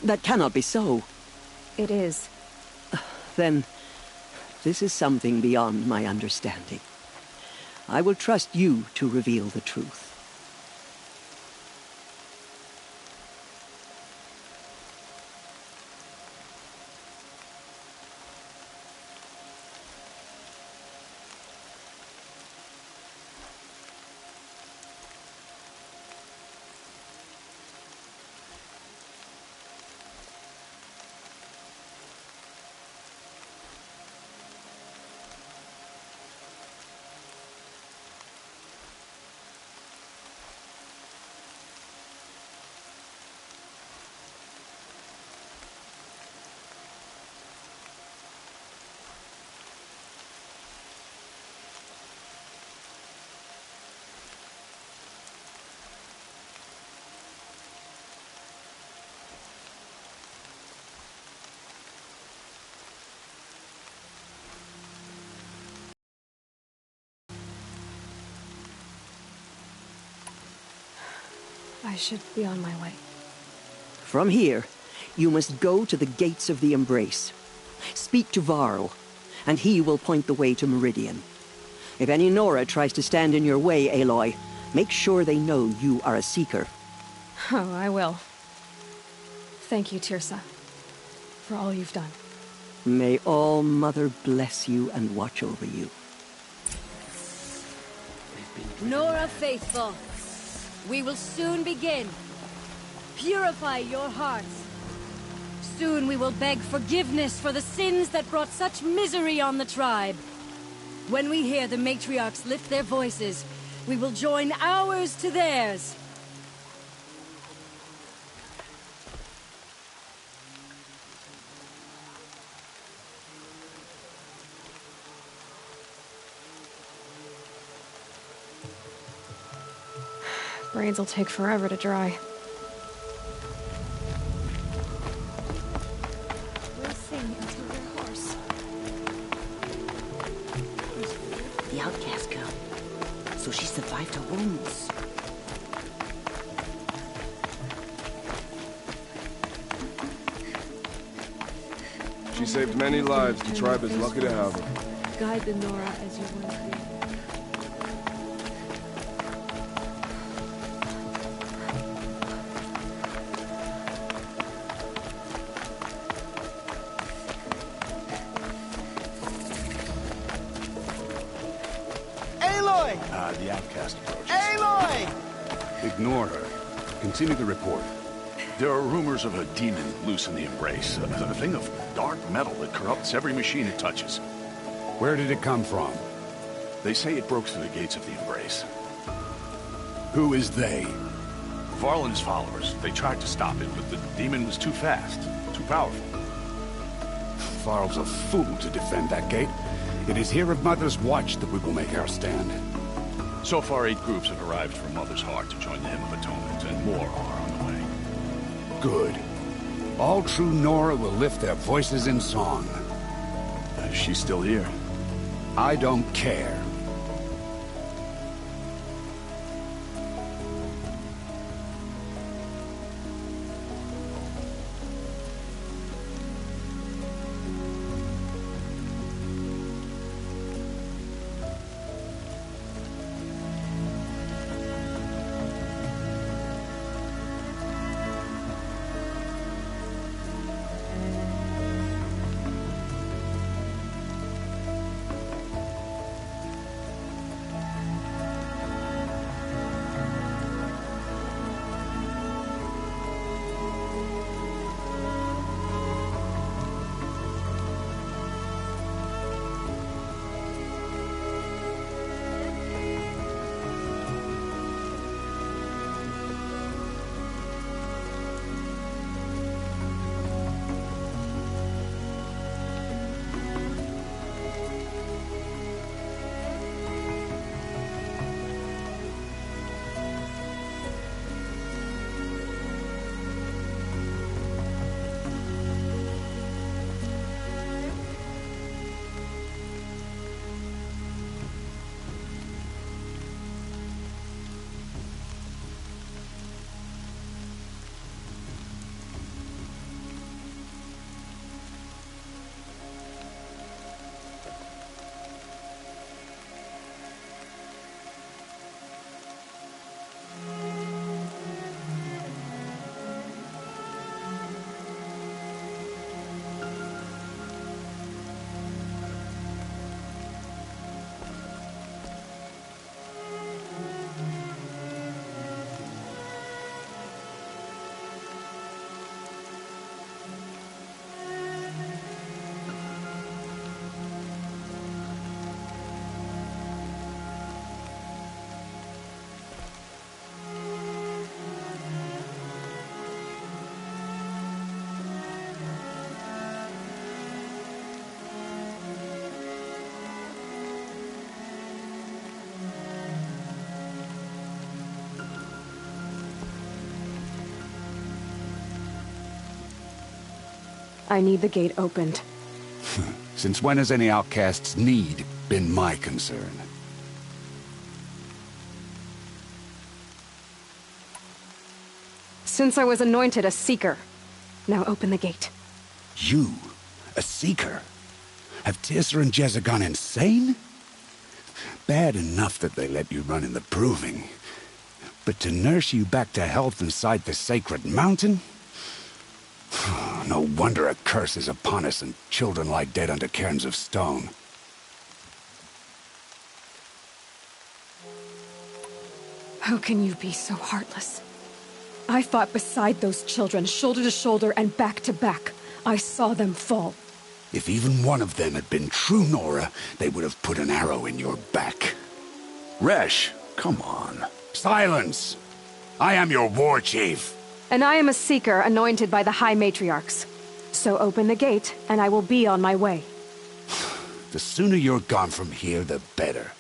That cannot be so. It is. Then, this is something beyond my understanding. I will trust you to reveal the truth. I should be on my way. From here, you must go to the gates of the Embrace. Speak to Varl, and he will point the way to Meridian. If any Nora tries to stand in your way, Aloy, make sure they know you are a Seeker. Oh, I will. Thank you, Tirsa, for all you've done. May All-Mother bless you and watch over you. Nora Faithful, we will soon begin. Purify your hearts. Soon we will beg forgiveness for the sins that brought such misery on the tribe. When we hear the matriarchs lift their voices, we will join ours to theirs. Brains will take forever to dry. We'll sing until we're hoarse. The outcast girl. So she survived her wounds. She saved many lives. The tribe is lucky to have her. Guide the Nora as you want to. The outcast approaches. Aloy! Ignore her. Continue the report. There are rumors of a demon loose in the Embrace. A thing of dark metal that corrupts every machine it touches. Where did it come from? They say it broke through the gates of the Embrace. Who is they? Varl and his followers. They tried to stop it, but the demon was too fast, too powerful. Varl's a fool to defend that gate. It is here of Mother's Watch that we will make our stand. So far, 8 groups have arrived from Mother's Heart to join the Hymn of Atonement, and more are on the way. Good. All true Nora will lift their voices in song. Is she still here? I don't care. I need the gate opened. Since when has any outcast's need been my concern? Since I was anointed a Seeker. Now open the gate. You? A Seeker? Have Tirsa and Jezza gone insane? Bad enough that they let you run in the proving. But to nurse you back to health inside the sacred mountain? No wonder a curse is upon us and children lie dead under cairns of stone. How can you be so heartless? I fought beside those children, shoulder to shoulder and back to back. I saw them fall. If even one of them had been true Nora, they would have put an arrow in your back. Resh, come on. Silence! I am your war chief. And I am a Seeker anointed by the High Matriarchs. So open the gate, and I will be on my way. The sooner you're gone from here, the better.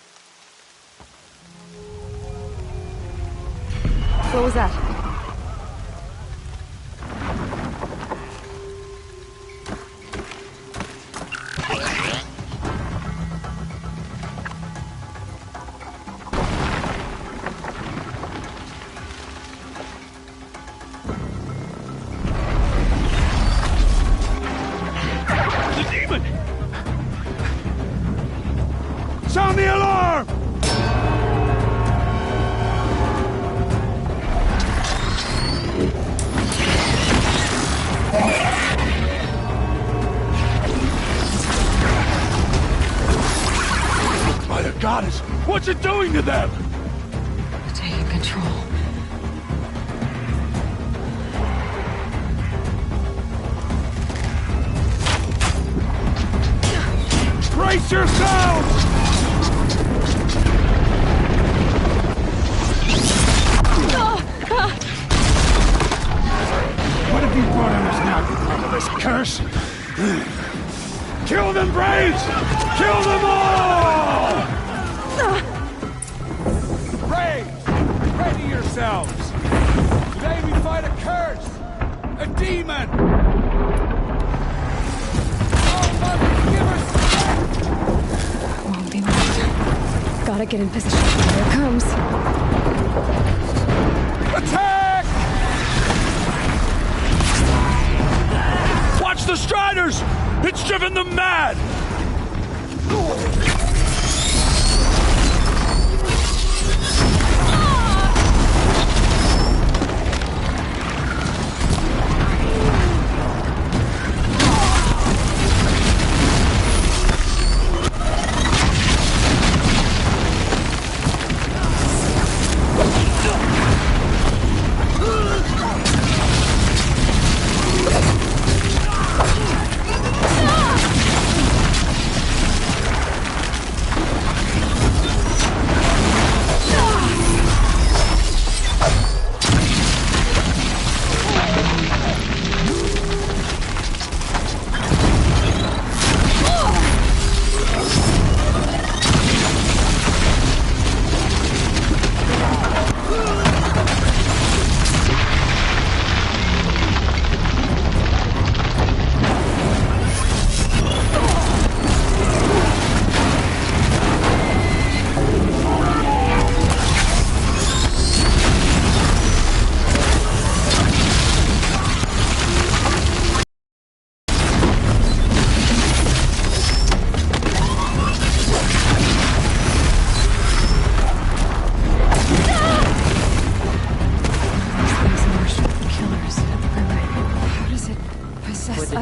What was that? Sound the alarm! By the goddess, what's it doing to them? Taking control. Brace yourselves! What have you brought on us now, you motherless curse? Kill them, Braves! Kill them all! Braves, ready yourselves! Today we fight a curse! A demon! Oh, Mother, give us strength! Won't be long. Gotta get in position. Here it comes. Attack! Watch the Striders! It's driven them mad!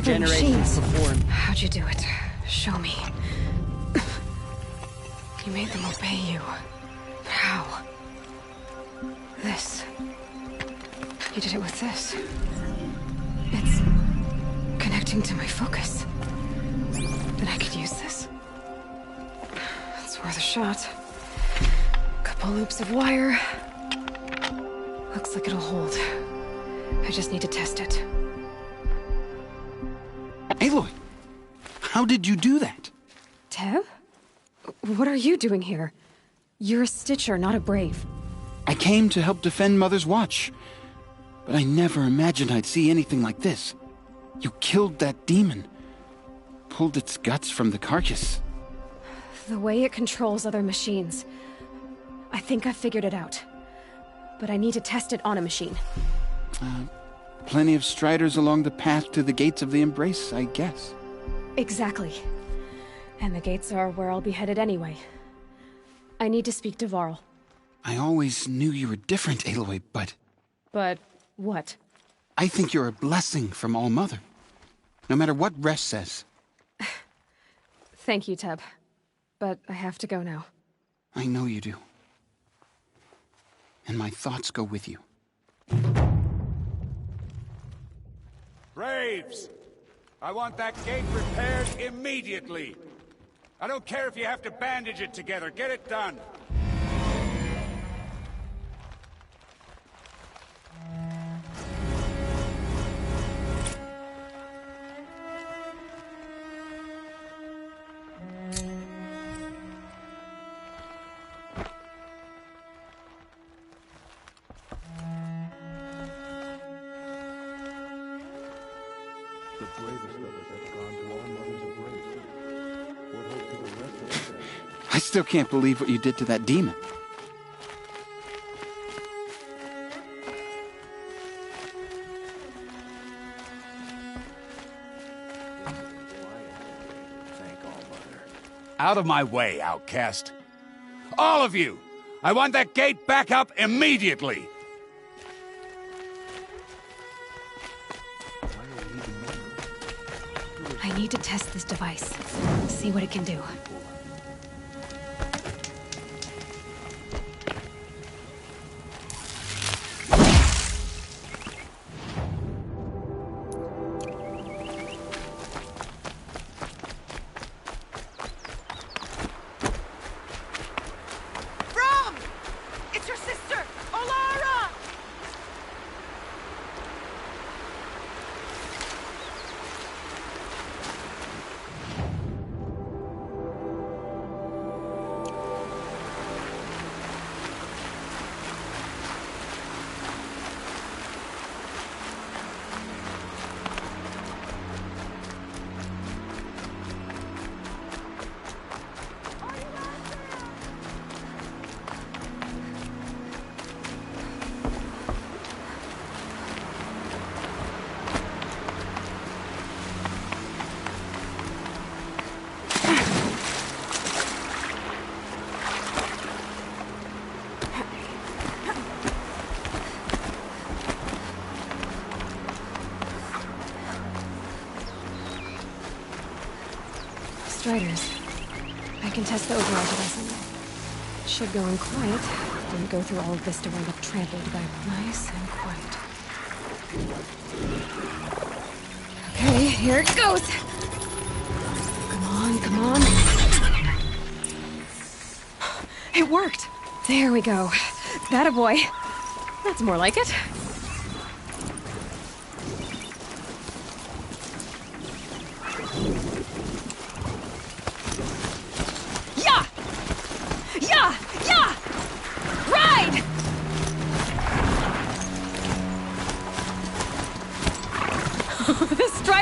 Generations before. How'd you do it? Show me. You made them obey you. How? This. You did it with this. It's connecting to my focus. Then I could use this. It's worth a shot. Couple loops of wire. Looks like it'll hold. I just need to test it. Aloy! How did you do that? Tev? What are you doing here? You're a Stitcher, not a Brave. I came to help defend Mother's Watch. But I never imagined I'd see anything like this. You killed that demon. Pulled its guts from the carcass. The way it controls other machines. I think I figured it out. But I need to test it on a machine. Plenty of striders along the path to the gates of the Embrace, I guess. Exactly. And the gates are where I'll be headed anyway. I need to speak to Varl. I always knew you were different, Aloy, but... But what? I think you're a blessing from All-Mother. No matter what Resh says. Thank you, Teb. But I have to go now. I know you do. And my thoughts go with you. Braves! I want that gate repaired immediately. I don't care if you have to bandage it together. Get it done. I still can't believe what you did to that demon. Out of my way, outcast. All of you! I want that gate back up immediately! I need to test this device. See what it can do. Striders. I can test the override device on them. Should go in quiet. Didn't go through all of this to wind up trampled by nice and quiet. Okay, here it goes! Come on, come on. It worked! There we go. That a boy. That's more like it.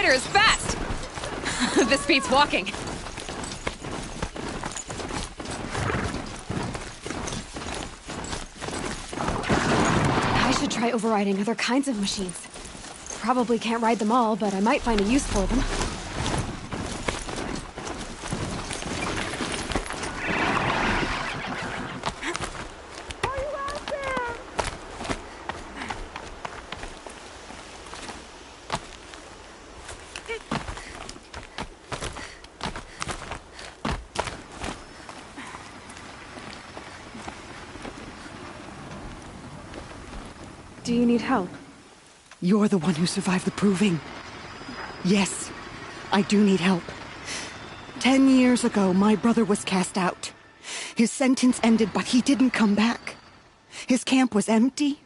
Is fast! This beats walking. I should try overriding other kinds of machines. Probably can't ride them all, but I might find a use for them. Do you need help? You're the one who survived the proving. Yes, I do need help. 10 years ago, my brother was cast out. His sentence ended, but he didn't come back. His camp was empty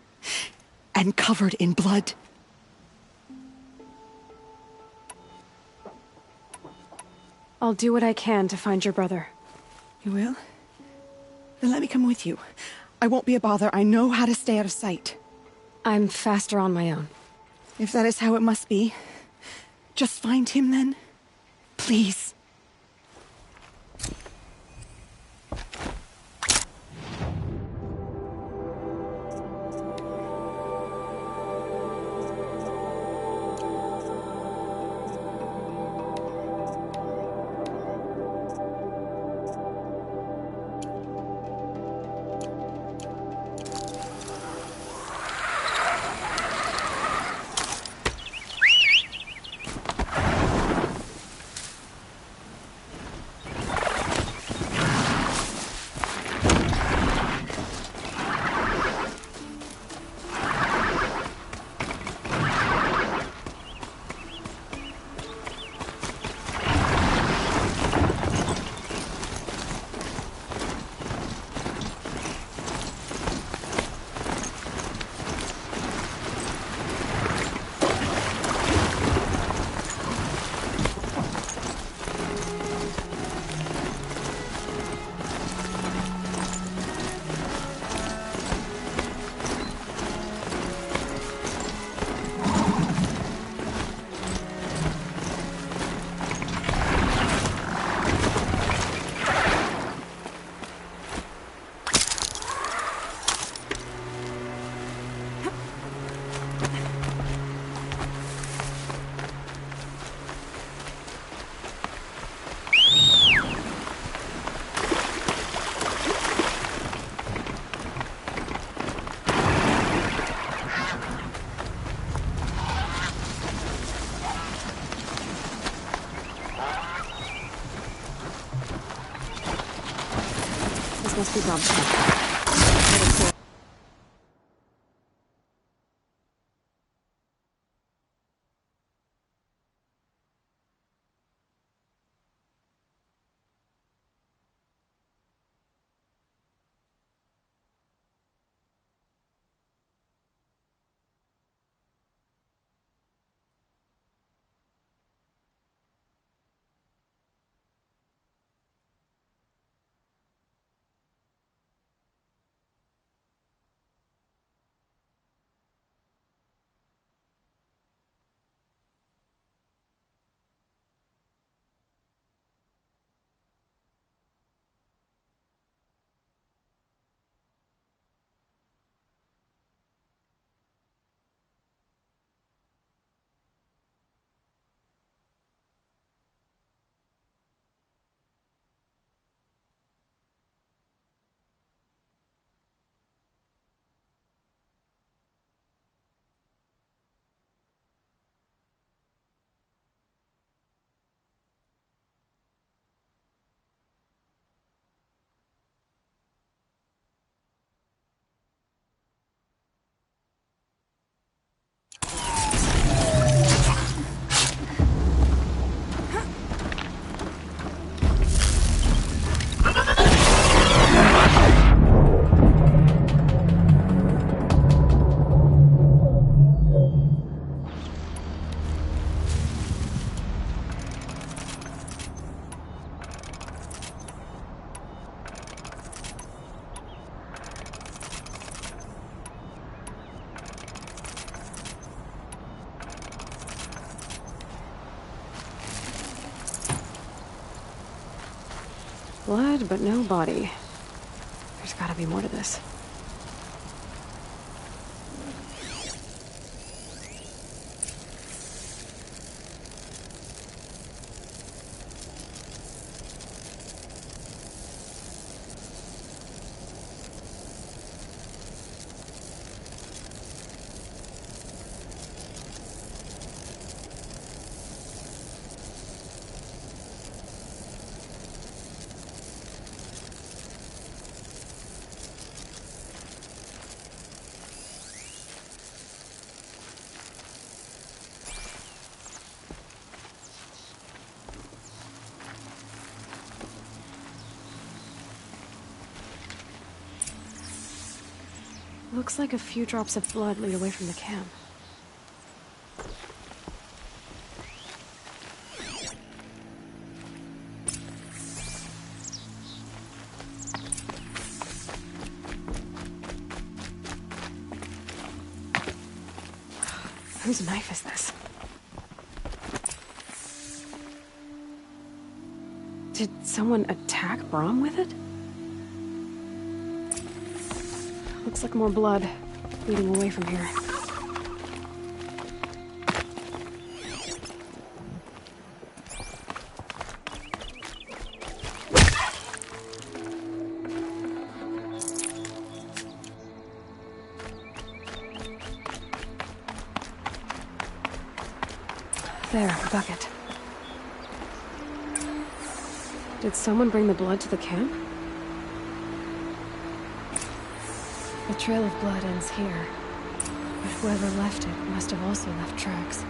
and covered in blood. I'll do what I can to find your brother. You will? Then let me come with you. I won't be a bother. I know how to stay out of sight. I'm faster on my own. If that is how it must be, Just find him then? Please. Must be Bob's. Blood, but no body. There's gotta be more to this. Looks like a few drops of blood lead away from the camp. Whose knife is this? someone attack Brahm with it? Looks like more blood leading away from here. There, the bucket. Did someone bring the blood to the camp? The trail of blood ends here, but whoever left it must have also left tracks.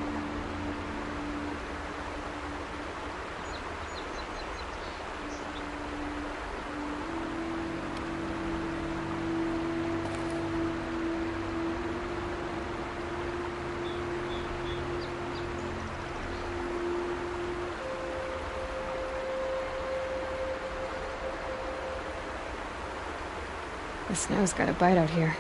The snow's got a bite out here.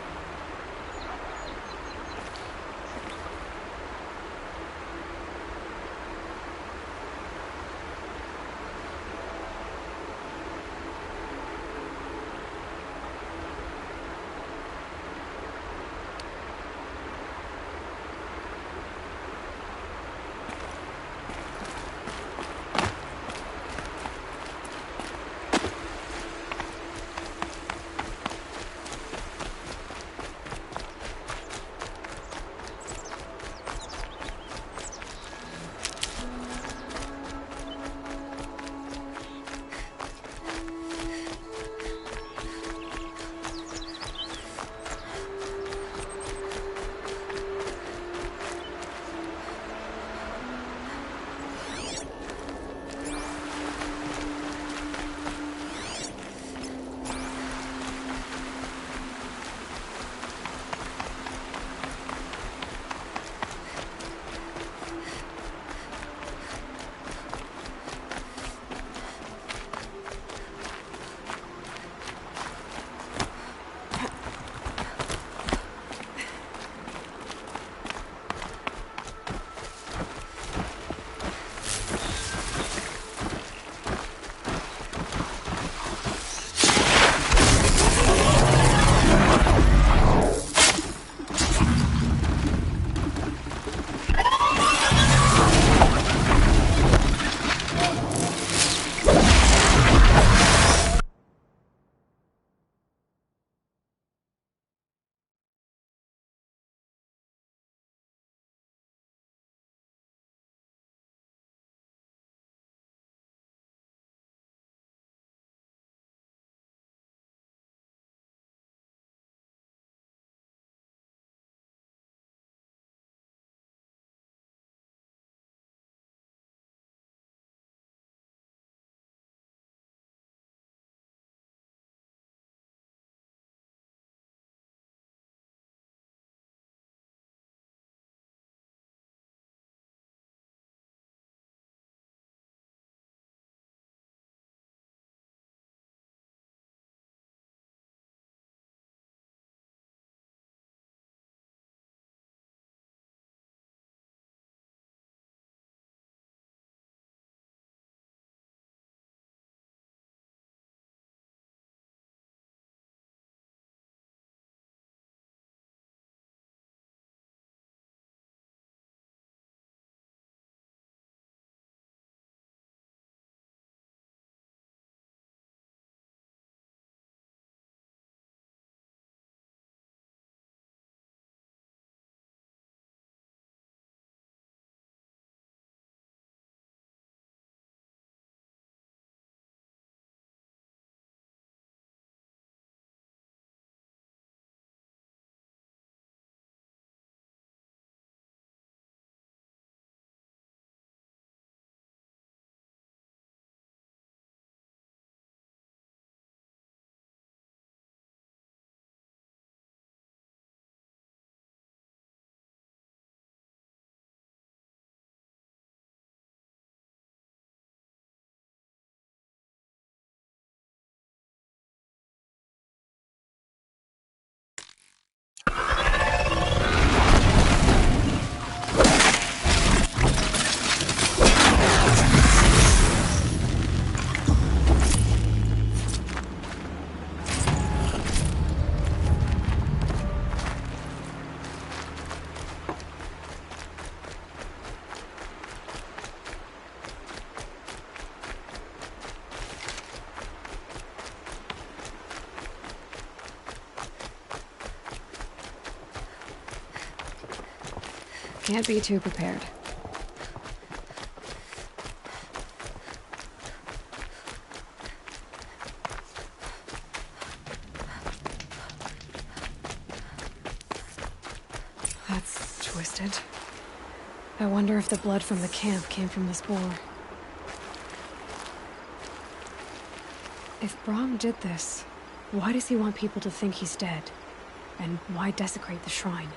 Can't be too prepared. That's twisted. I wonder if the blood from the camp came from this boar. If Brahm did this, why does he want people to think he's dead? And why desecrate the shrine?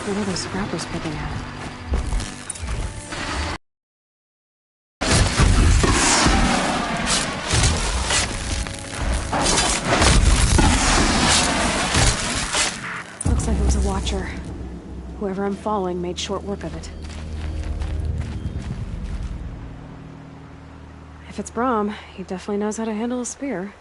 What are those scrappers picking at? Looks like it was a watcher. Whoever I'm following made short work of it. If it's Brahm, he definitely knows how to handle a spear.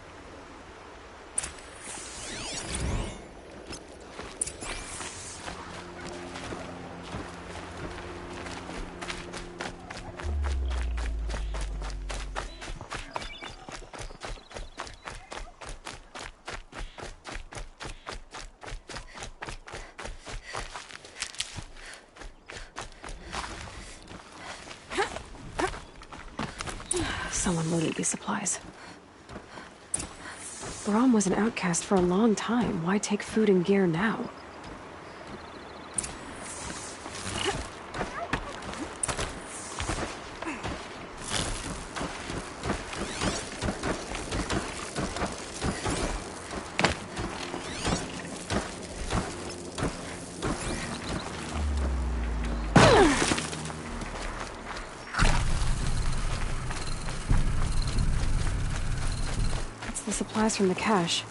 Someone looted these supplies. Brahm was an outcast for a long time. Why take food and gear now? The supplies from the cache.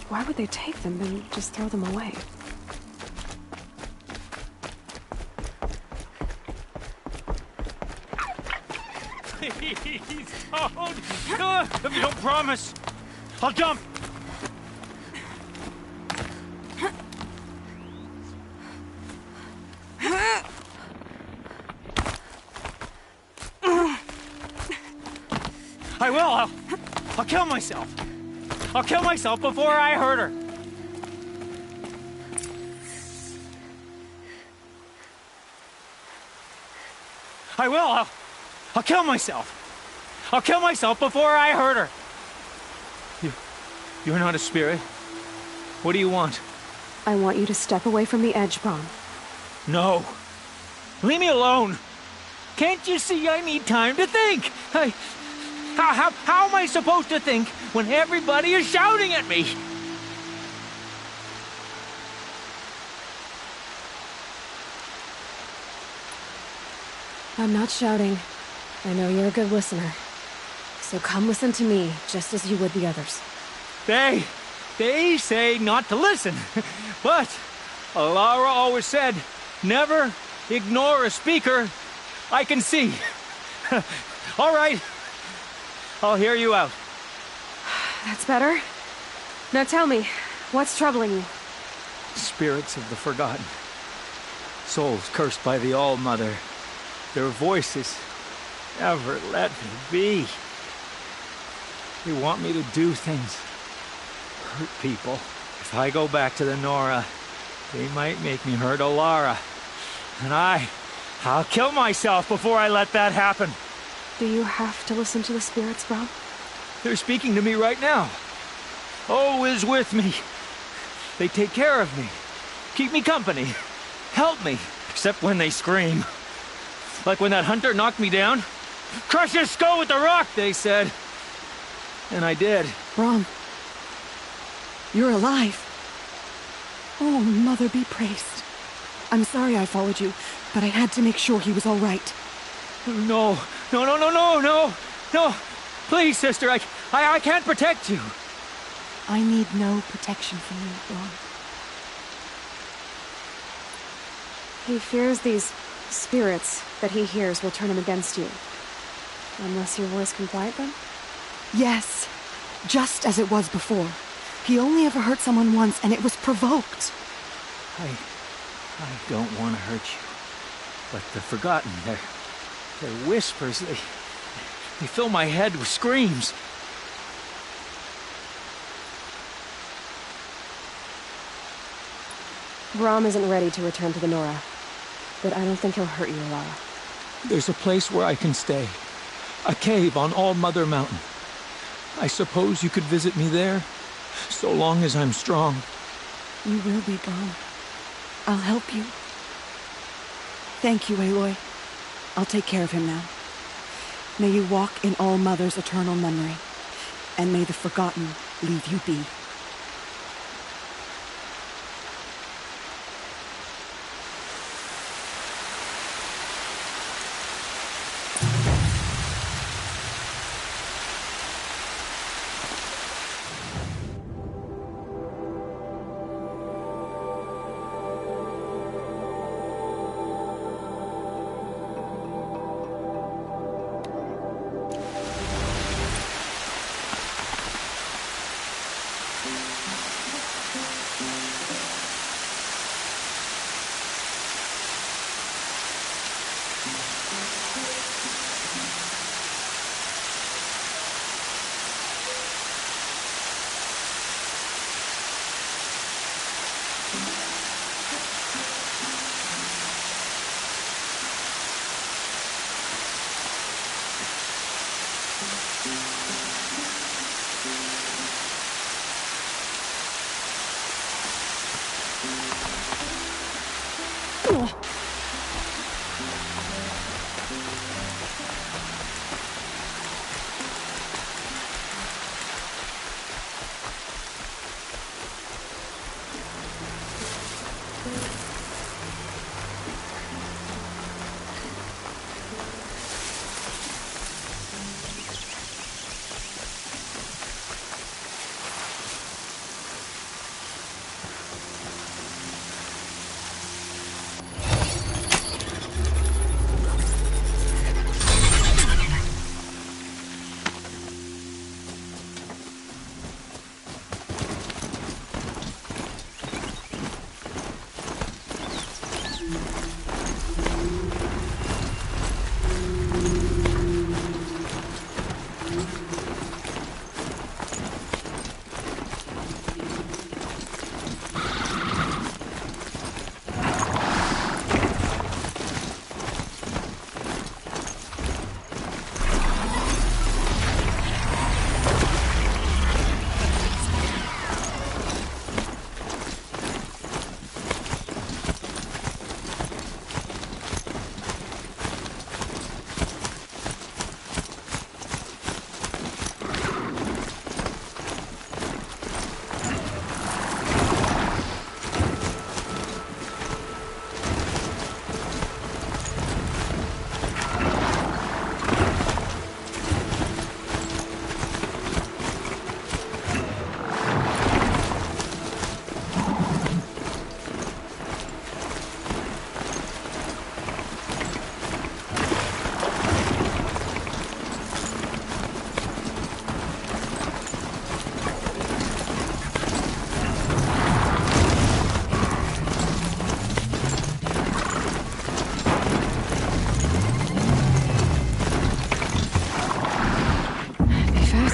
Why would they take them and just throw them away? Please don't! If you don't promise, I'll jump! I will! I'll kill myself! I'll kill myself before I hurt her! I will! I'll kill myself! I'll kill myself before I hurt her! You're not a spirit. What do you want? I want you to step away from the edge, Brahm. No. Leave me alone! Can't you see I need time to think? How am I supposed to think when everybody is shouting at me? I'm not shouting. I know you're a good listener. So come listen to me, just as you would the others. They say not to listen. But Alara always said, never ignore a speaker I can see. All right. I'll hear you out. That's better. Now tell me, what's troubling you? Spirits of the forgotten. Souls cursed by the All-Mother. Their voices never let me be. They want me to do things. Hurt people. If I go back to the Nora, they might make me hurt Alara. And I'll kill myself before I let that happen. Do you have to listen to the spirits, Brahm? They're speaking to me right now. O is with me. They take care of me. Keep me company. Help me. Except when they scream. Like when that hunter knocked me down. Crush his skull with the rock, they said. And I did. Brahm. You're alive. Oh, Mother be praised. I'm sorry I followed you, but I had to make sure he was all right. No. Please, sister, I can't protect you. I need no protection from you, Brahm. He fears these spirits that he hears will turn him against you. Unless your voice can quiet them? Yes. Just as it was before. He only ever hurt someone once, and it was provoked. I don't want to hurt you. But the forgotten, their whispers, they fill my head with screams. Brahm isn't ready to return to the Nora, but I don't think he'll hurt you, Alara. There's a place where I can stay. A cave on All-Mother Mountain. I suppose you could visit me there, so long as I'm strong. You will be, Brahm. I'll help you. Thank you, Aloy. I'll take care of him now. May you walk in All-Mother's eternal memory, and may the forgotten leave you be.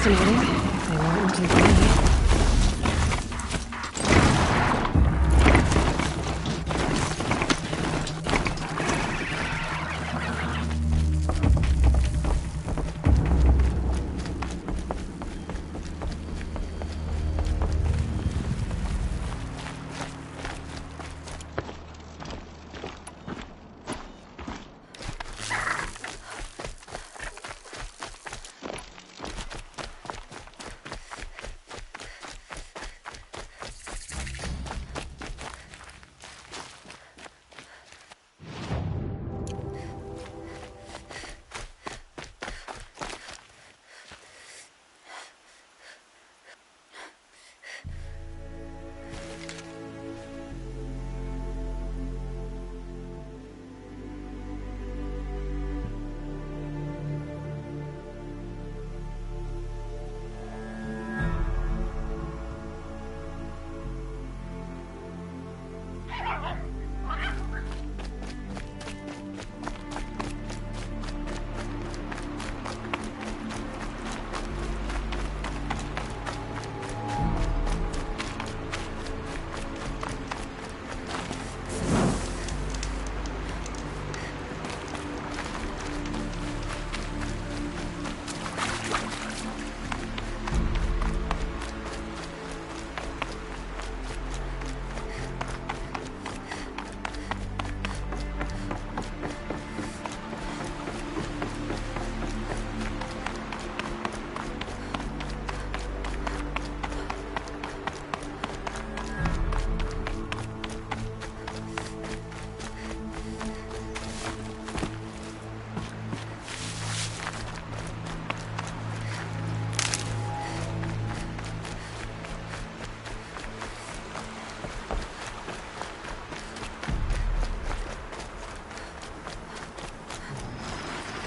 Fascinating. They weren't with me.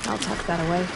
I'll tuck that away.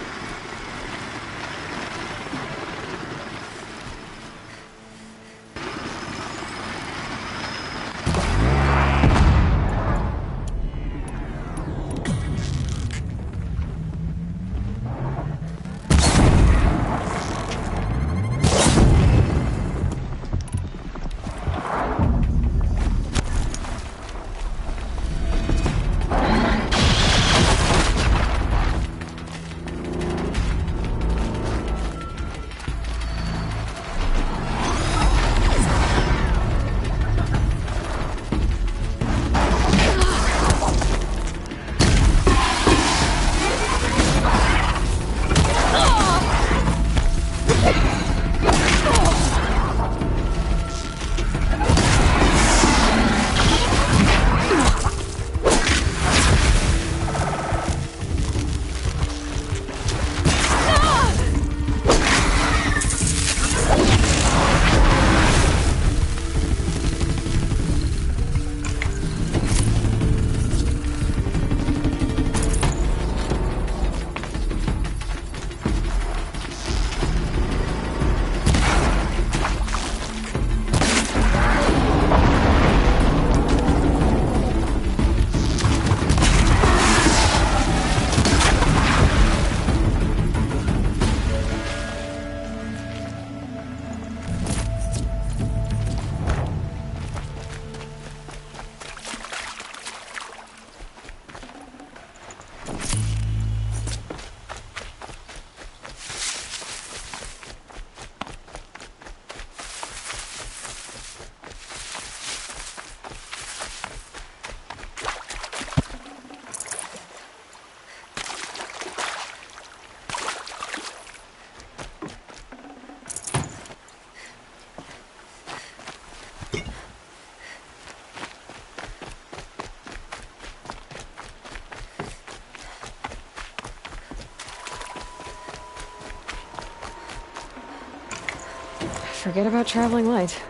Forget about traveling light.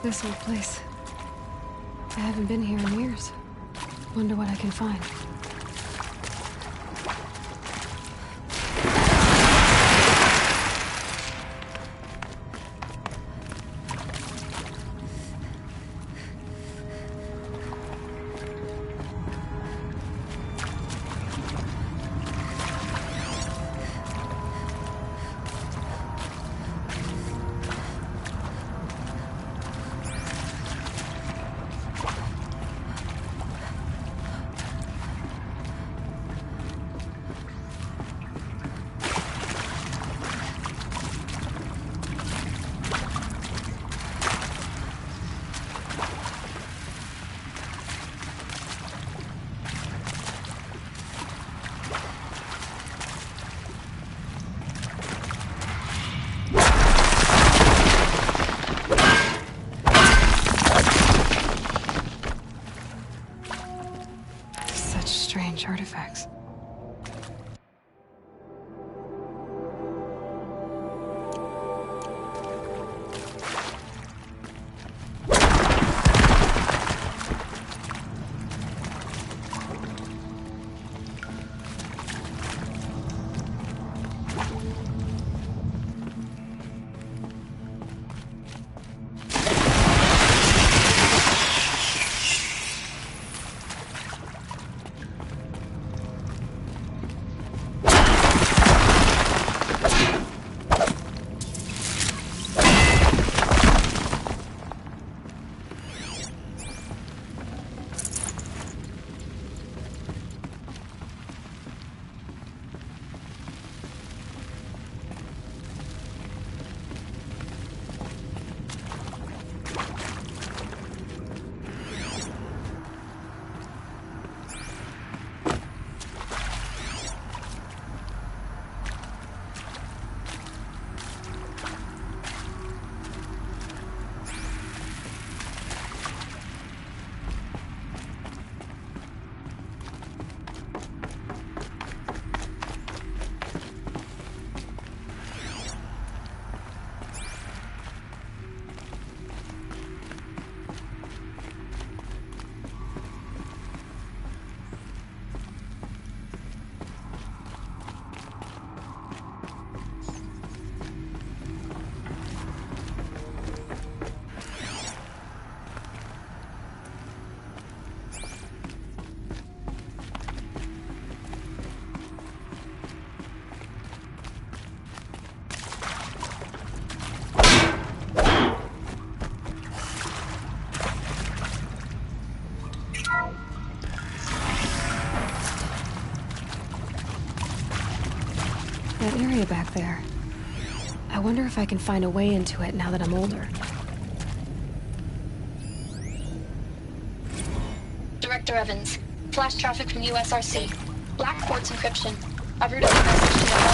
This old place. I haven't been here in years. Wonder what I can find. Artifacts. That area back there. I wonder if I can find a way into it now that I'm older. Director Evans. Flash traffic from USRC. Black Quartz encryption. I've routed the message to the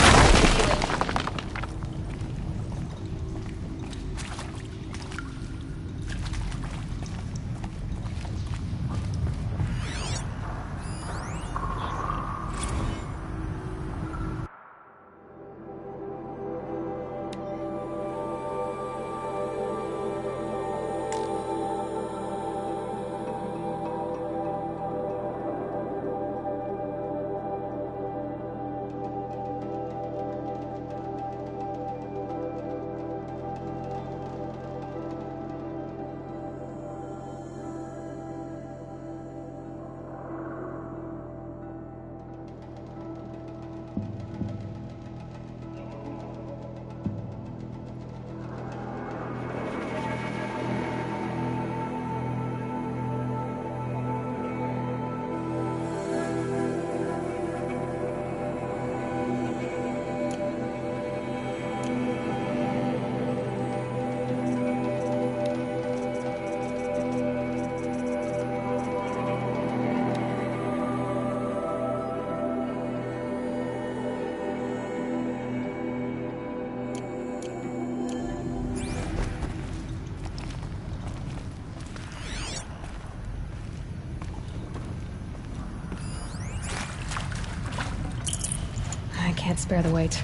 can't spare the weight.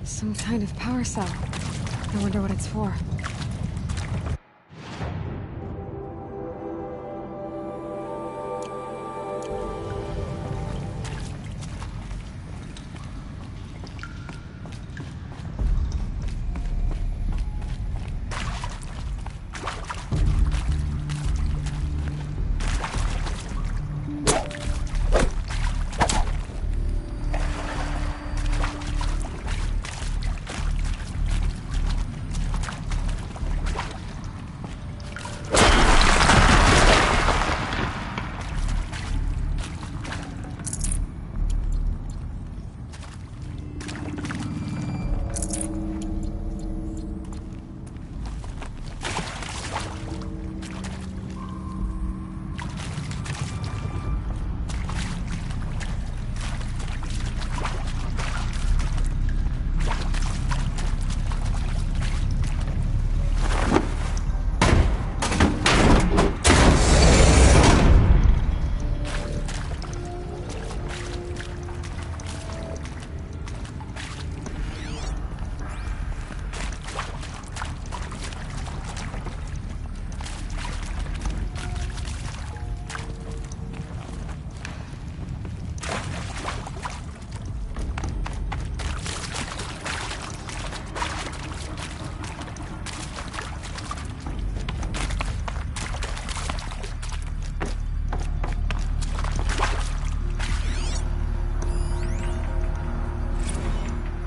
Some kind of power cell. I wonder what it's for.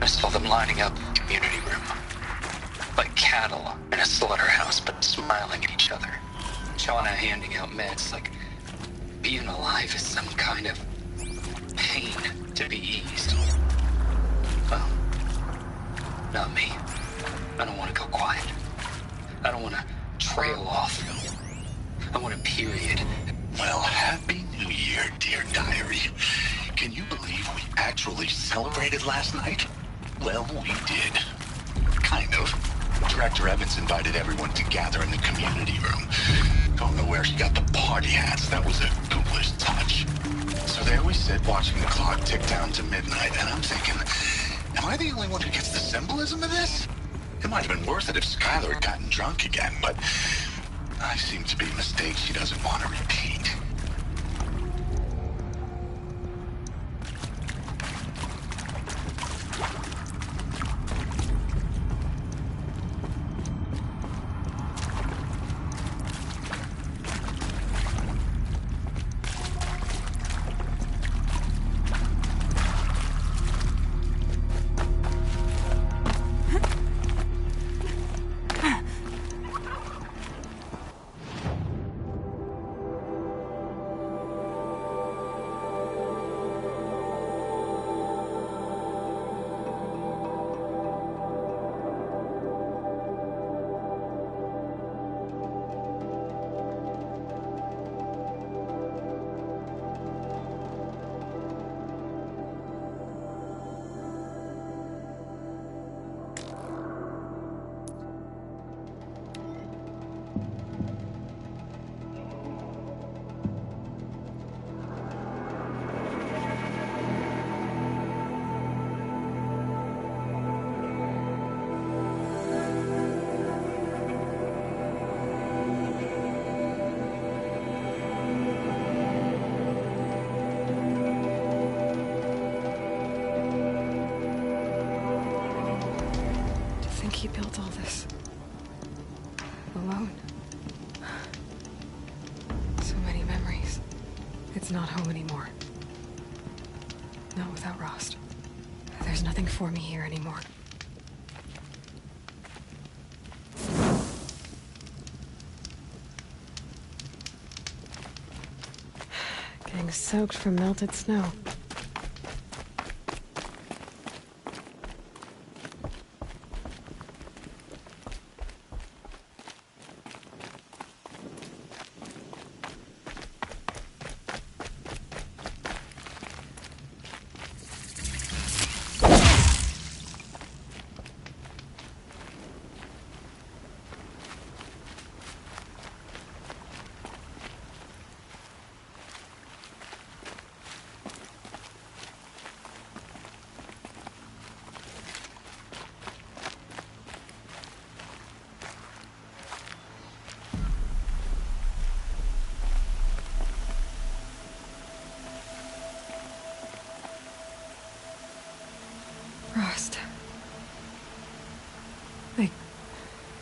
Saw them lining up in the community room. Like cattle in a slaughterhouse, but smiling at each other. Shauna handing out meds like being alive is some kind of pain to be eased. Well, not me. I don't want to go quiet. I don't want to trail off. I want a period. Well, Happy New Year, dear diary. Can you believe we actually celebrated last night? Well, we did. Kind of. Director Evans invited everyone to gather in the community room. Don't know where she got the party hats. That was a ghoulish touch. So there we sit, watching the clock tick down to midnight, and I'm thinking, am I the only one who gets the symbolism of this? It might have been worth it if Skylar had gotten drunk again, but I seem to be a mistake she doesn't want to repeat. He built all this alone. So many memories. It's not home anymore. Not without Rost. There's nothing for me here anymore. Getting soaked from melted snow.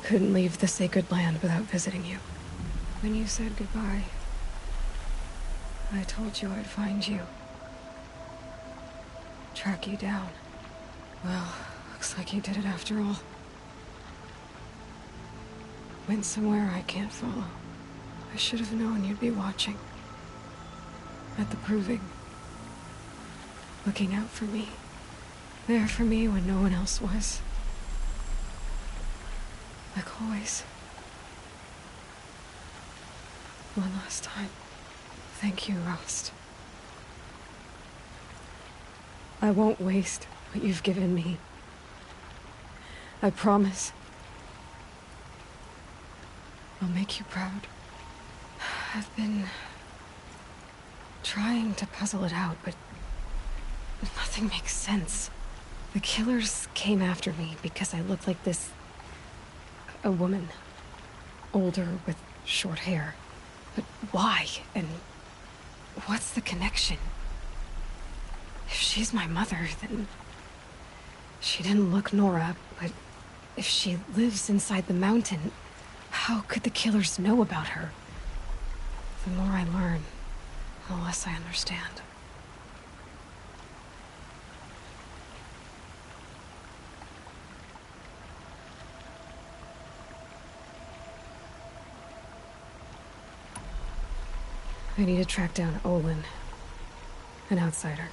couldn't leave the sacred land without visiting you. When you said goodbye, I told you I'd find you. Track you down. Well, looks like you did it after all. Went somewhere I can't follow. I should have known you'd be watching. At the proving. Looking out for me. There for me when no one else was. Like always. One last time. Thank you, Rost. I won't waste what you've given me. I promise. I'll make you proud. I've been trying to puzzle it out, but nothing makes sense. The killers came after me because I looked like this... a woman. Older with short hair. But why? And what's the connection? If she's my mother, then... she didn't look Nora, but if she lives inside the mountain, how could the killers know about her? The more I learn, the less I understand. I need to track down Olin, an outsider.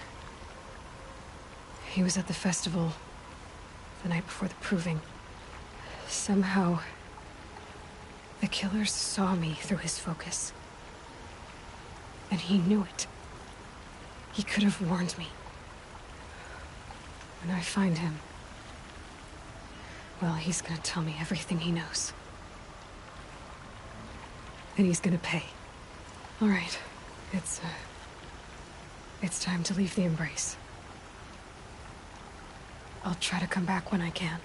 He was at the festival the night before the proving. Somehow, the killers saw me through his focus. And he knew it. He could have warned me. When I find him, well, he's gonna tell me everything he knows. And he's gonna pay. All right, it's time to leave the Embrace. I'll try to come back when I can.